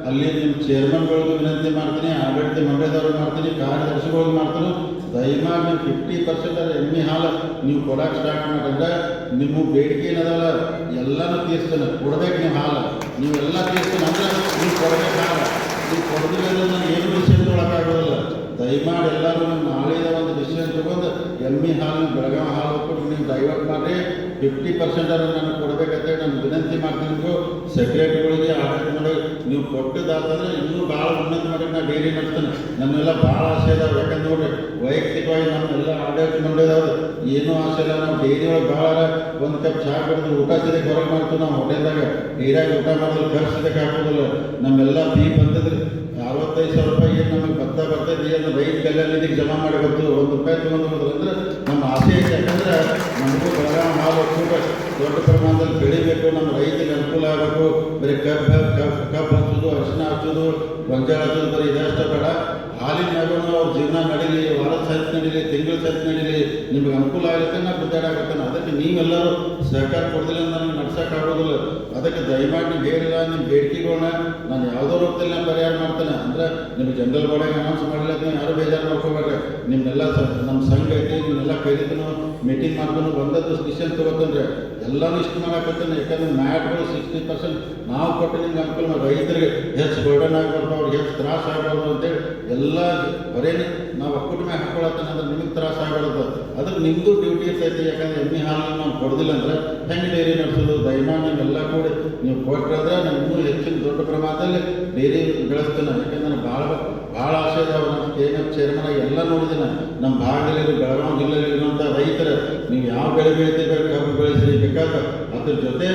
Speaker 2: ಅಲ್ಲಿ ನಿಮ್ಮ ಚೇರ್ಮನ್ಗಳಿಗೂ ವಿನಂತಿ ಮಾಡ್ತೀನಿ, ಆಡಳಿತ ಮಂಡಳಿದವ್ರಿಗೆ ಮಾಡ್ತೀನಿ, ಕಾರ್ಯದರ್ಶಿಗಳಿಗೆ ಮಾಡ್ತೀನಿ. ದಯಮಾಡಿ ನೀವು 50% ಎಮ್ಮೆ ಹಾಲು ನೀವು ಕೊಡೋಕೆ ಸ್ಟಾರ್ಟ್ ಮಾಡಿದ್ರೆ ನಿಮ್ಮ ಬೇಡಿಕೆ ಏನದಲ್ಲ ಎಲ್ಲನೂ ತೀರಿಸ್ತಾನೆ. ಕೊಡ್ಬೇಕು ನೀವು ಹಾಲು, ನೀವೆಲ್ಲ ತೀರಿಸ್ತಾನೆ ಅಂದ್ರೆ ನೀವು ಕೊಡಬೇಕು ಹಾಲು. ನೀವು ಕೊಡೋದಿಲ್ಲ ನಾನು ಏನು ವಿಷಯ ತೊಗೊಳಕ್ಕಾಗೋದಿಲ್ಲ. ದಯಮಾಡಿ ಎಲ್ಲರೂ ನೀವು ನಾಳೆದ ಒಂದು ವಿಷಯ ತೊಗೊಂಡು ಎಮ್ಮೆ ಹಾಲು ಬೆಳಗಾವಿ ಹಾಲು ಕೊಟ್ಟು ನೀವು ಡೈವರ್ಟ್ ಮಾಡಿರಿ. 50% ನಾನು ಕೊಡಬೇಕಂತೇಳಿ ನಾನು ವಿನಂತಿ ಮಾಡ್ತೀನಿ. ನೀವು ಸೆಕ್ರೆಟರಿಗಳಿಗೆ ಆಡಳಿತ ಮಾಡಿ ನೀವು ಕೊಟ್ಟದಾದ್ರೆ ಇನ್ನೂ ಭಾಳ ಉನ್ನತ ಮಾಡಿ ನಾನು ಡೈರಿ ನಡೆಸ್ತೇನೆ. ನನ್ನೆಲ್ಲ ಭಾಳ ಆಸೆ ಇದಾವೆ. ಯಾಕಂದ್ರೆ ನೋಡಿರಿ ವೈಯಕ್ತಿಕವಾಗಿ ನಮ್ಮೆಲ್ಲ ಆಡಳಿತ ಮಂಡಳಿದವ್ರು ಏನೂ ಆಸೆ ಇಲ್ಲ. ನಾವು ಡೈರಿ ಒಳಗೆ ಭಾಳ 1 ಕಪ್ ಚಹಾ ಕುಡಿದು ಊಟ ಸಿದಕ್ಕೆ ಹೊರಗೆ ಮಾಡ್ತೀವಿ. ನಾವು ಹೋಟೆಲ್ದಾಗ ಡೈರಿಯಾಗಿ ಊಟ ಮಾಡೋದು ಖರ್ಚು ಸಿದಕ್ಕೆ ಹಾಕೋದಿಲ್ಲ. ನಮ್ಮೆಲ್ಲ ಫೀ ಬಂದಿದ್ರಿ 65,000 ರೂಪಾಯಿ ಏನು ನಮಗೆ ಭತ್ತ ಬರ್ತೈತಿ ಅದನ್ನು ರೈತ ಕಲ್ಯಾಣ ನಿಧಿಗೆ ಜಮಾ ಮಾಡಿ ಬರ್ತೀವಿ. 1 ರೂಪಾಯಿ ತೊಗೊಂಡು ಅಂದ್ರೆ ನಮ್ಮ ಆಸೆ ಐತೆ. ಯಾಕಂದ್ರೆ ನಮಗೂ ಬೆಳಗಾವಿ ಹಾಲು ಒಕ್ಕೂಟ ದೊಡ್ಡ ಪ್ರಮಾಣದಲ್ಲಿ ಬೆಳಿಬೇಕು. ನಮ್ಮ ರೈತರಿಗೆ ಅನುಕೂಲ ಆಗಬೇಕು. ಬರೀ ಕಬ್ಬು ಹಚ್ಚೋದು, ಅರಿಶಿನ ಹಚ್ಚೋದು, ಗೊಂಜಾಳ ಹಚ್ಚೋದು ಬರೀ ಇದಷ್ಟೇ ಬೇಡ. ಹಾಲಿನ ಮ್ಯಾಗೂ ಅವ್ರ ಜೀವನ ನಡೀಲಿ, ವಾರದ ಸಹಿತ ನಡೀಲಿ, ತಿಂಗಳ ಸಹಿತ ನಡೀಲಿ, ನಿಮ್ಗೆ ಅನುಕೂಲ ಆಗುತ್ತೆ ನಾ ಗುದ್ದಾಡಾಗತ್ತಾನೆ. ಅದಕ್ಕೆ ನೀವೆಲ್ಲರೂ ಸಹಕಾರ ಕೊಡೋದಿಲ್ಲ ನನಗೆ ನಡ್ಸೋಕ್ಕಾಗೋದಿಲ್ಲ. ಅದಕ್ಕೆ ದಯಮಾಡಿ ನೀವು ಹೇಳಿಲ್ಲ ನಿಮ್ಮ ಬೇಡಿಕೆಗಳನ್ನ ನಾನು ಯಾವುದೋ ರೂಪದಲ್ಲಿ ನಾನು ಪರಿಹಾರ ಮಾಡ್ತೇನೆ. ಅಂದರೆ ನಿಮ್ಗೆ ಜನರಲ್ ಬಾಡಿಗೆ ಅನೌನ್ಸ್ ಮಾಡಿಲ್ಲ, ನೀವು ಯಾರು ಬೇಜಾರು ಮಾಡ್ಕೋಬೇಡ್ರಿ. ನಿಮ್ಮೆಲ್ಲ ನಮ್ಮ ಸಂಘ ಐತಿ, ನಿಮ್ಮೆಲ್ಲ ಕರೀತನು ಮೀಟಿಂಗ್ ಮಾಡ್ಕೊಂಡು ಬಂದದ್ದು ಡಿಸಿಷನ್ ತೊಗೋತಂದ್ರೆ ಎಲ್ಲನೂ ಇಷ್ಟು ಮಾಡಕತ್ತಾನೆ. ಯಾಕಂದ್ರೆ ಮ್ಯಾಟ್ಗಳು 60% ನಾವು ಕೊಟ್ಟು ನಿಮ್ಗೆ ಅನುಕೂಲ ಮಾಡಿ ರೈತರಿಗೆ ಹೆಚ್ಚು ಬರ್ಡನ್ ಆಗಬಾರ್ದು, ಅವ್ರಿಗೆ ಹೆಚ್ಚು ತ್ರಾಸ ಆಗಬಾರ್ದು ಅಂತೇಳಿ ಎಲ್ಲ ಬರೇನೆ ನಾವು ಒಕ್ಕೂಟ ಮ್ಯಾಗ ಹಾಕೊಳತ್ತಾನೆ ಅಂದ್ರೆ ನಿಮಗೆ ತ್ರಾಸ ಆಗಬಾರ್ದು. ಅದಕ್ಕೆ ನಿಮ್ಮದು ಡ್ಯೂಟಿ ಇರ್ತೈತಿ. ಯಾಕಂದ್ರೆ ಎಮ್ಮೆ ಹಾಲನ್ನು ನಾವು ಕೊಡೋದಿಲ್ಲ ಅಂದ್ರೆ ಹೆಂಗೆ ಡೈರಿ ನಡೆಸೋದು? ದಯಮಾಡಿ ನೀವೆಲ್ಲ ಕೂಡಿ ನೀವು ಕೊಟ್ಟರೆ ನಾನು ಇನ್ನೂ ಹೆಚ್ಚಿನ ದೊಡ್ಡ ಪ್ರಮಾಣದಲ್ಲಿ ಡೈರಿ ಬೆಳೆಸ್ತೇನೆ. ಯಾಕಂದ್ರೆ ನಾನು ಭಾಳ ಆಸೆ ಇದಾವೆ. ನಮ್ಮ KNF ಚೇರ್ಮನ್ ಆಗಿ ಎಲ್ಲ ನೋಡಿದ್ದೀನಿ. ನಮ್ಮ ಭಾಗದಲ್ಲಿ ಬೆಳಗಾವಿ ಜಿಲ್ಲೆಯಲ್ಲಿ ಇರುವಂಥ ರೈತರು ನೀವು ಯಾವ ಬೆಳೆ ಬೆಳಿತೀರಿ, ಕಬ್ಬು ಬೆಳೆಸಿ ಬೇಕಾದ್ರೆ ಅದ್ರ ಜೊತೆ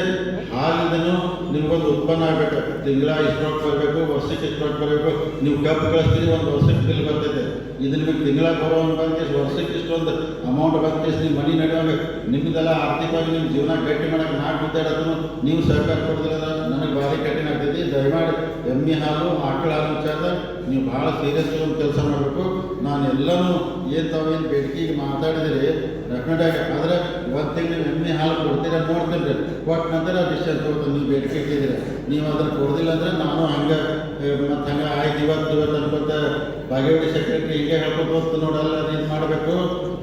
Speaker 2: ಹಾಲಿಂದನೂ ನಿಮ್ಗೊಂದು ಉತ್ಪನ್ನ ಆಗಬೇಕು. ತಿಂಗಳ ಇಷ್ಟು ರೊಕ್ಕ ಬರಬೇಕು, ವರ್ಷಕ್ಕೆ ಇಷ್ಟು ರೊಕ್ಕ ಬರಬೇಕು. ನೀವು ಕಬ್ಬು ಕಳಿಸ್ತೀರಿ, ಒಂದು ವರ್ಷಕ್ಕೆ ಬಿಲ್ ಬರ್ತೈತೆ. ಇದು ನಿಮಗೆ ತಿಂಗಳ ಬರೋಂಗೆ ಬಂದು ವರ್ಷಕ್ಕೆ ಇಷ್ಟೊಂದು ಅಮೌಂಟ್ ಬಂದು ನೀವು ಮನಿ ನಡೆಯುವಾಗ ನಿಮ್ಮದೆಲ್ಲ ಆರ್ಥಿಕವಾಗಿ ನಿಮ್ಮ ಜೀವನ ಗಟ್ಟಿ ಮಾಡೋಕೆ ನಾಲ್ಕು ಗುದ್ದಾಡೋದು ನೀವು ಸಹಕಾರ ಕೊಡೋದಿಲ್ಲ, ನನಗೆ ಭಾರಿ ಕಠಿಣ ಆಗ್ತೈತಿ. ದಯಮಾಡಿ ಎಮ್ಮೆ ಹಾಲು ಆಕಳ ಹಾಲು ವಿಚಾರದಾಗ ನೀವು ಭಾಳ ಸೀರಿಯಸ್ ಒಂದು ಕೆಲಸ ಮಾಡಬೇಕು. ನಾನು ಎಲ್ಲನೂ ಏನು ತಾವೇನು ಬೇಡಿಕೆಗೆ ಮಾತಾಡಿದಿರಿ ಡೆಫಿನೆಟಾಗಿ. ಆದರೆ ಒಂದು ತಿಂಗಳು ಎಮ್ಮೆ ಹಾಲು ಕೊಡ್ತೀರ ನೋಡ್ತೀನಿ ರೀ, ಕೊಟ್ಟ ನಂತರ ಡಿಸಿಷನ್ ತೊಗೊಳ್ತೀನಿ. ನೀವು ಬೇಡಿಕೆ ಇಟ್ಟಿದ್ದೀರಿ, ನೀವು ಅದನ್ನು ಕೊಡೋದಿಲ್ಲ ಅಂದರೆ ನಾನು ಹಂಗೆ ಮತ್ತು ಹಂಗೆ ಆಯ್ತು ಇವತ್ತು ಅನ್ಕೊತ ಬಾಗೇವಾಡಿ ಸೆಕ್ರೆಟ್ರಿ ಹಿಂಗೆ ಹೇಳ್ಕೊತ ನೋಡಲ್ಲ ಏನು ಮಾಡಬೇಕು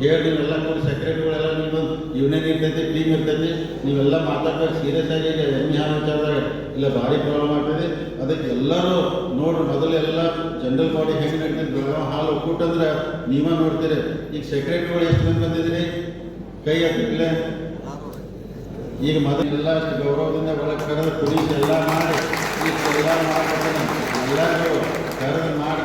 Speaker 2: ಹೇಳಿ. ನೀವೆಲ್ಲ ಕೂಡಿ ಸೆಕ್ರೆಟ್ರಿಗಳೆಲ್ಲ ನೀವು ಯೂನಿಯನ್ ಇರ್ತೈತಿ, ಟೀಮ್ ಇರ್ತೈತಿ, ನೀವೆಲ್ಲ ಮಾತಾಡ್ಬೇಕು ಸೀರಿಯಸ್ ಆಗಿ. ಎಮ್ಮೆ ಹಾಲು ವಿಚಾರದಾಗ ಇಲ್ಲ ಭಾರಿ ಪ್ರಾಬ್ಲಮ್ ಆಗ್ತದೆ. ಅದಕ್ಕೆ ಎಲ್ಲರೂ ನೋಡ್ರಿ, ಮೊದಲೆಲ್ಲ ಜನರಲ್ ಬಾಡಿ ಹೆಂಗೆ ನಡೀತದೆ ಬೆಳಗಾವಿ ಹಾಲು ಒಕ್ಕೂಟ ಅಂದ್ರೆ ನೀವೇ ನೋಡ್ತೀರಿ. ಈಗ ಸೆಕ್ರೆಟ್ರಿಗಳು ಎಷ್ಟು ಮಂದಿ ಬಂದಿದ್ದೀರಿ ಕೈ ಹಾಕಿಲ್ಲ. ಈಗ ಮೊದಲೆಲ್ಲ ಅಷ್ಟು ಗೌರವದಿಂದ ಒಳಗೆ ಕರೆದು ಪೊಲೀಸ್ ಎಲ್ಲ ಮಾಡಿ ಇಷ್ಟೆಲ್ಲ ಮಾಡ್ಕೊತಾನೆ. ಎಲ್ಲರಿಗೂ ಕರೆದು ಮಾಡಿ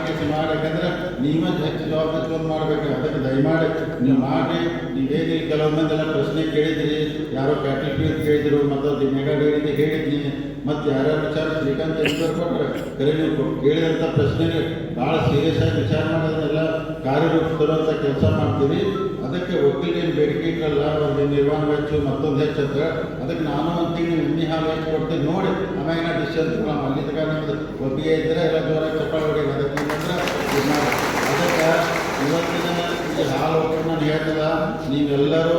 Speaker 2: ಯಾಕಂದ್ರೆ ನೀವೇ ಹೆಚ್ಚು ಜವಾಬ್ದಾರಿ ತೊಗೊಂಡು ಮಾಡಬೇಕು. ಅದಕ್ಕೆ ದಯಮಾಡಿ ನೀವು ಮಾಡಿ. ನೀವೇನು ಕೆಲವೊಂದೆಲ್ಲ ಪ್ರಶ್ನೆ ಕೇಳಿದಿರಿ, ಯಾರೋ ಕ್ಯಾಟಲ್ ಫೀಸ್ ಕೇಳಿದ್ರು, ಮತ್ತು ಮೆಗಾ ಡೈರಿಗೆ ಹೇಳಿದ್ನಿ, ಮತ್ತು ಯಾರ್ಯಾರು ವಿಚಾರ ಶ್ರೀಕಾಂತ್ ಎನ್ಸರ್ ಕೊಟ್ಟರೆ ಕರೆ ನೀವು ಕೇಳಿದಂಥ ಪ್ರಶ್ನೆ ಭಾಳ ಸೀರಿಯಸ್ ಆಗಿ ವಿಚಾರ ಮಾಡೋದನ್ನೆಲ್ಲ ಕಾರ್ಯರೂಪ ತರುವಂಥ ಕೆಲಸ ಮಾಡ್ತೀವಿ. ಅದಕ್ಕೆ ವಕೀಲರೇನು ಬೇಡಿಕೆ ಇಟ್ಟಲ್ಲ, ಅವ್ರಿಗೆ ನಿರ್ವಹಣೆ ವೆಚ್ಚ ಮತ್ತೊಂದು ಹೆಚ್ಚತ್ತ. ಅದಕ್ಕೆ ನಾನು ಒಂದು ತಿಂಗಳು ಎಮ್ಮೆ ಹಾಲು ಹೆಚ್ಚು ಕೊಡ್ತೀನಿ ನೋಡಿ, ಆಮ್ಯಾಗ ನಾ ಡಿಸಿಷನ್ ತಗೊಳ್ಳೋಣ. ಅಲ್ಲಿ ತನಕ ನಿಮ್ಮದು ಒಪ್ಪಿಗೆ ಇದ್ದರೆ ಎಲ್ಲ ಜೋರಾಗಿ ಚಪ್ಪಾಳೆ ಹೊಡಿ. ಅದಕ್ಕೆ ಏನಂದ್ರೆ ಅದಕ್ಕೆ ಇವತ್ತಿನ ಈ ಹಾಲು ಹೋಗ್ಕೊಂಡು ನಾನು ಹೇಳ್ತದ, ನೀವೆಲ್ಲರೂ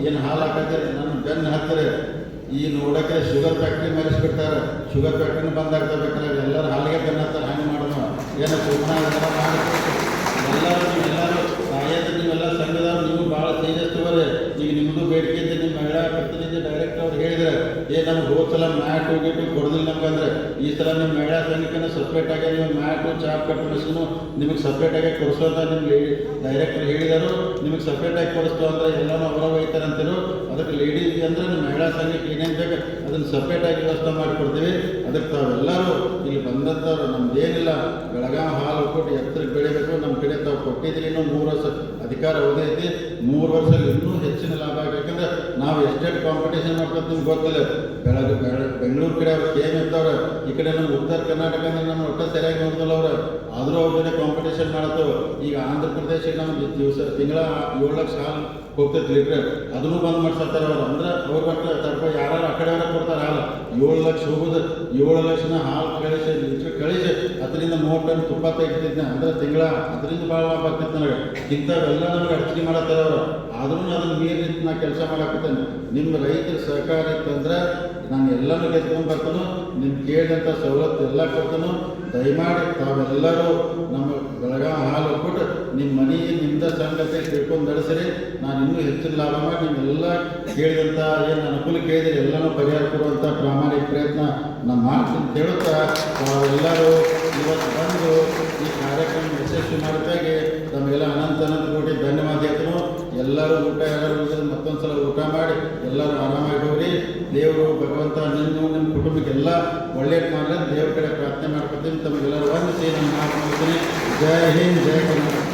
Speaker 2: ಏನು ಹಾಲು ಹಾಕತ್ತೀರಿ ನನ್ನ ಬೆನ್ನು ಹತ್ತಿರ ಈ ನೋಡೋಕ್ಕೆ ಶುಗರ್ ಫ್ಯಾಕ್ಟ್ರಿ ಮೆರೆಸ್ಬಿಡ್ತಾರೆ. ಶುಗರ್ ಫ್ಯಾಕ್ಟ್ರಿನ ಬಂದಾಗ್ತಬೇಕಾದ್ರೆ ಎಲ್ಲರೂ ಹಾಲಿಗೆ ಬೆನ್ನು ಹತ್ತಾರೆ. ಹಂಗೆ ಮಾಡೋಣ ಏನೋ ಸುಮ್ಮನೆ ಎಲ್ಲರೂ ಸಾಯೋದು. ನೀವೆಲ್ಲ ಸಂಘದವ್ರು ನೀವು ಭಾಳ ಸೀರಿಯಸ್ ತಗೋರಿ. ಈಗ ನಿಮ್ಮದು ಬೇಡಿಕೆ ಇದ್ದರೆ ನಿಮ್ಮ ಮಹಿಳಾ ಪ್ರತಿನಿಧಿ ಡೈರೆಕ್ಟ್ ಅವ್ರು ಹೇಳಿದ್ರೆ ನಮ್ಗೆ ಹೋದ್ಸಲ ಮ್ಯಾಟ್ ಹೋಗಿಟ್ಟು ಕೊಡೋದಿಲ್ಲ ನಮ್ಗೆ ಅಂದರೆ ಈ ಸಲ ನಿಮ್ಮ ಮಹಿಳಾ ಸಂಘಕ್ಕೆ ಸಪ್ರೇಟಾಗಿ ನೀವು ಮ್ಯಾಟು ಚಾಪ್ ಕಟ್ಟು ಮಿಷಿನು ನಿಮಗೆ ಸಪ್ರೇಟಾಗಿ ಕೊಡಿಸೋಂತ ನಿಮ್ಗೆ ಡೈರೆಕ್ಟರ್ ಹೇಳಿದರು. ನಿಮಗೆ ಸಪ್ರೇಟಾಗಿ ಕೊಡಿಸ್ತು ಅಂದರೆ ಎಲ್ಲನೂ ಅವರ ಒಯ್ತಾರೆ ಅಂತಿರು. ಅದಕ್ಕೆ ಲೇಡೀಸ್ ಅಂದರೆ ನಿಮ್ಮ ಮಹಿಳಾ ಸಂಘಕ್ಕೆ ಏನೇನು ಬೇಕು ಅದನ್ನು ಸಪ್ರೇಟಾಗಿ ವ್ಯವಸ್ಥೆ ಮಾಡಿಕೊಡ್ತೀವಿ. ಅದಕ್ಕೆ ತಾವೆಲ್ಲರೂ ಇಲ್ಲಿ ಬಂದಂಥವ್ರು ನಮ್ದೇನಿಲ್ಲ ಬೆಳಗಾವಿ ಹಾಲು ಒಕ್ಕೂಟ ಎತ್ತರಕ್ಕೆ ಬೆಳಿಬೇಕು. ನಮ್ಮ ಕಡೆ ತಾವು ಕೊಟ್ಟಿದ್ದೀರಿ. ಇನ್ನೂ 3 ವರ್ಷ ಅಧಿಕಾರ ಅವಧಿ ಐತಿ. 3 ವರ್ಷದಲ್ಲಿ ಇನ್ನೂ ಹೆಚ್ಚಿನ ಲಾಭ ಆಗಿ. ಯಾಕಂದ್ರೆ ನಾವು ಎಷ್ಟೆಷ್ಟು ಕಾಂಪಿಟೇಷನ್ ಮಾಡ್ಕೊತ ನಿಮ್ಗೆ ಗೊತ್ತಿಲ್ಲ. ಬೆಂಗಳೂರು ಕಡೆ ಅವ್ರು KM ಇದ್ದವ್ರು, ಈ ಕಡೆ ನಮ್ಮ ಉತ್ತರ ಕರ್ನಾಟಕ ಅಂದ್ರೆ ನಮ್ಮ ಒಟ್ಟು ಸರಿಯಾಗಿ ನೋಡಿದಲ್ಲ ಅವ್ರು. ಆದರೂ ಅವ್ರ ಜೊತೆ ಕಾಂಪಿಟೇಷನ್ ಮಾಡತ್ತವ. ಈಗ ಆಂಧ್ರ ಪ್ರದೇಶಕ್ಕೆ ನಮ್ಗೆ ತಿಂಗಳ 7 ಲಕ್ಷ ಹಾಲು ಹೋಗ್ತೈತೆ ಲೀಟ್ರ್, ಅದನ್ನು ಬಂದ್ ಮಾಡ್ಸತ್ತಾರೆ ಅವ್ರು. ಅಂದ್ರೆ ಅವ್ರು ಬಟ್ಟೆ ತಡ್ಕೊ ಯಾರು ಆ ಕಡೆ ಅವರೇ ಕೊಡ್ತಾರೆ ಹಾಲು. 7 ಲಕ್ಷ ಹೋಗೋದು, 7 ಲಕ್ಷನ ಹಾಲು ಕಳಿಸಿ ಲೀಟ್ರ್ ಕಳಿಸಿ ಅದರಿಂದ 3 ಟನ್ ತುಪ್ಪ ತೆಗಿತಿದ್ದೆ. ಅಂದ್ರೆ ತಿಂಗಳ ಅದರಿಂದ ಭಾಳ ಲಾಭ ಆಗ್ತಿತ್ತು ನನಗೆ. ಇಂಥವೆಲ್ಲ ನಮ್ಗೆ ಅರ್ಚನೆ ಮಾಡತ್ತಾರೆ ಅವರು. ಆದ್ರೂ ಅದನ್ನು ಮೀರಿ ನಾ ಕೆಲಸ ಮಾಡಾಕತ್ತೇನೆ. ನಿಮ್ಮ ರೈತರ ಸಹಕಾರ ಇತ್ತಂದ್ರೆ ನಾನು ಎಲ್ಲನೂ ಗೆದ್ಕೊಂಡು ಬರ್ತಾನೋ, ನಿಮ್ಮ ಕೇಳಿದಂಥ ಸವಲತ್ತು ಎಲ್ಲ ಕೊಡ್ತಾನೋ. ದಯಮಾಡಿ ತಾವೆಲ್ಲರೂ ನಮ್ಮ ಬೆಳಗಾವಿ ಹಾಲು ಒಕ್ಕೂಟ ನಿಮ್ಮ ಮನೆ ನಿಮ್ದ ಸಂಗತಿ ತಿಳ್ಕೊಂಡು ನಡೆಸಿರಿ. ನಾನು ಇನ್ನೂ ಹೆಚ್ಚಿನ ಲಾಭ ಮಾಡಿ ನಿಮ್ಮೆಲ್ಲ ಕೇಳಿದಂಥ ಏನು ಅನುಕೂಲ ಕೇಳಿದರೆ ಎಲ್ಲನೂ ಪರಿಹಾರ ಕೊಡುವಂಥ ಪ್ರಾಮಾಣಿಕ ಪ್ರಯತ್ನ ನಾನು ಮಾಡ್ತೀನಿ ಅಂತ ಹೇಳುತ್ತಾ ತಾವೆಲ್ಲರೂ ಇವತ್ತು ಬಂದು ಈ ಕಾರ್ಯಕ್ರಮ ಯಶಸ್ವಿ ಮಾಡಿದಾಗೆ ತಮಗೆಲ್ಲ ಅನಂತ ಕೋಟಿ ಧನ್ಯವಾದ ಹೇಳ್ತೀನೋ. ಎಲ್ಲರೂ ಊಟ ಯಾರು ಮತ್ತೊಂದು ಸಲ ಊಟ ಮಾಡಿ ಎಲ್ಲರೂ ಆರಾಮಾಗಿ ಹೋಗ್ರಿ. ದೇವರು ಭಗವಂತ ನಿಮ್ಮ ಕುಟುಂಬಕ್ಕೆಲ್ಲ ಒಳ್ಳೇದು ಮಾಡಲಿ ದೇವ್ರ ಕಡೆ ಪ್ರಾರ್ಥನೆ ಮಾಡ್ಕೊತೀನಿ. ತಮಗೆಲ್ಲರೂ ವಂದಿಸಿ ನಾನು ಮಾತು ಮಾಡ್ತೀನಿ. ಜೈ ಹಿಂದ್, ಜೈ ಕರ್ನಾಟಕ.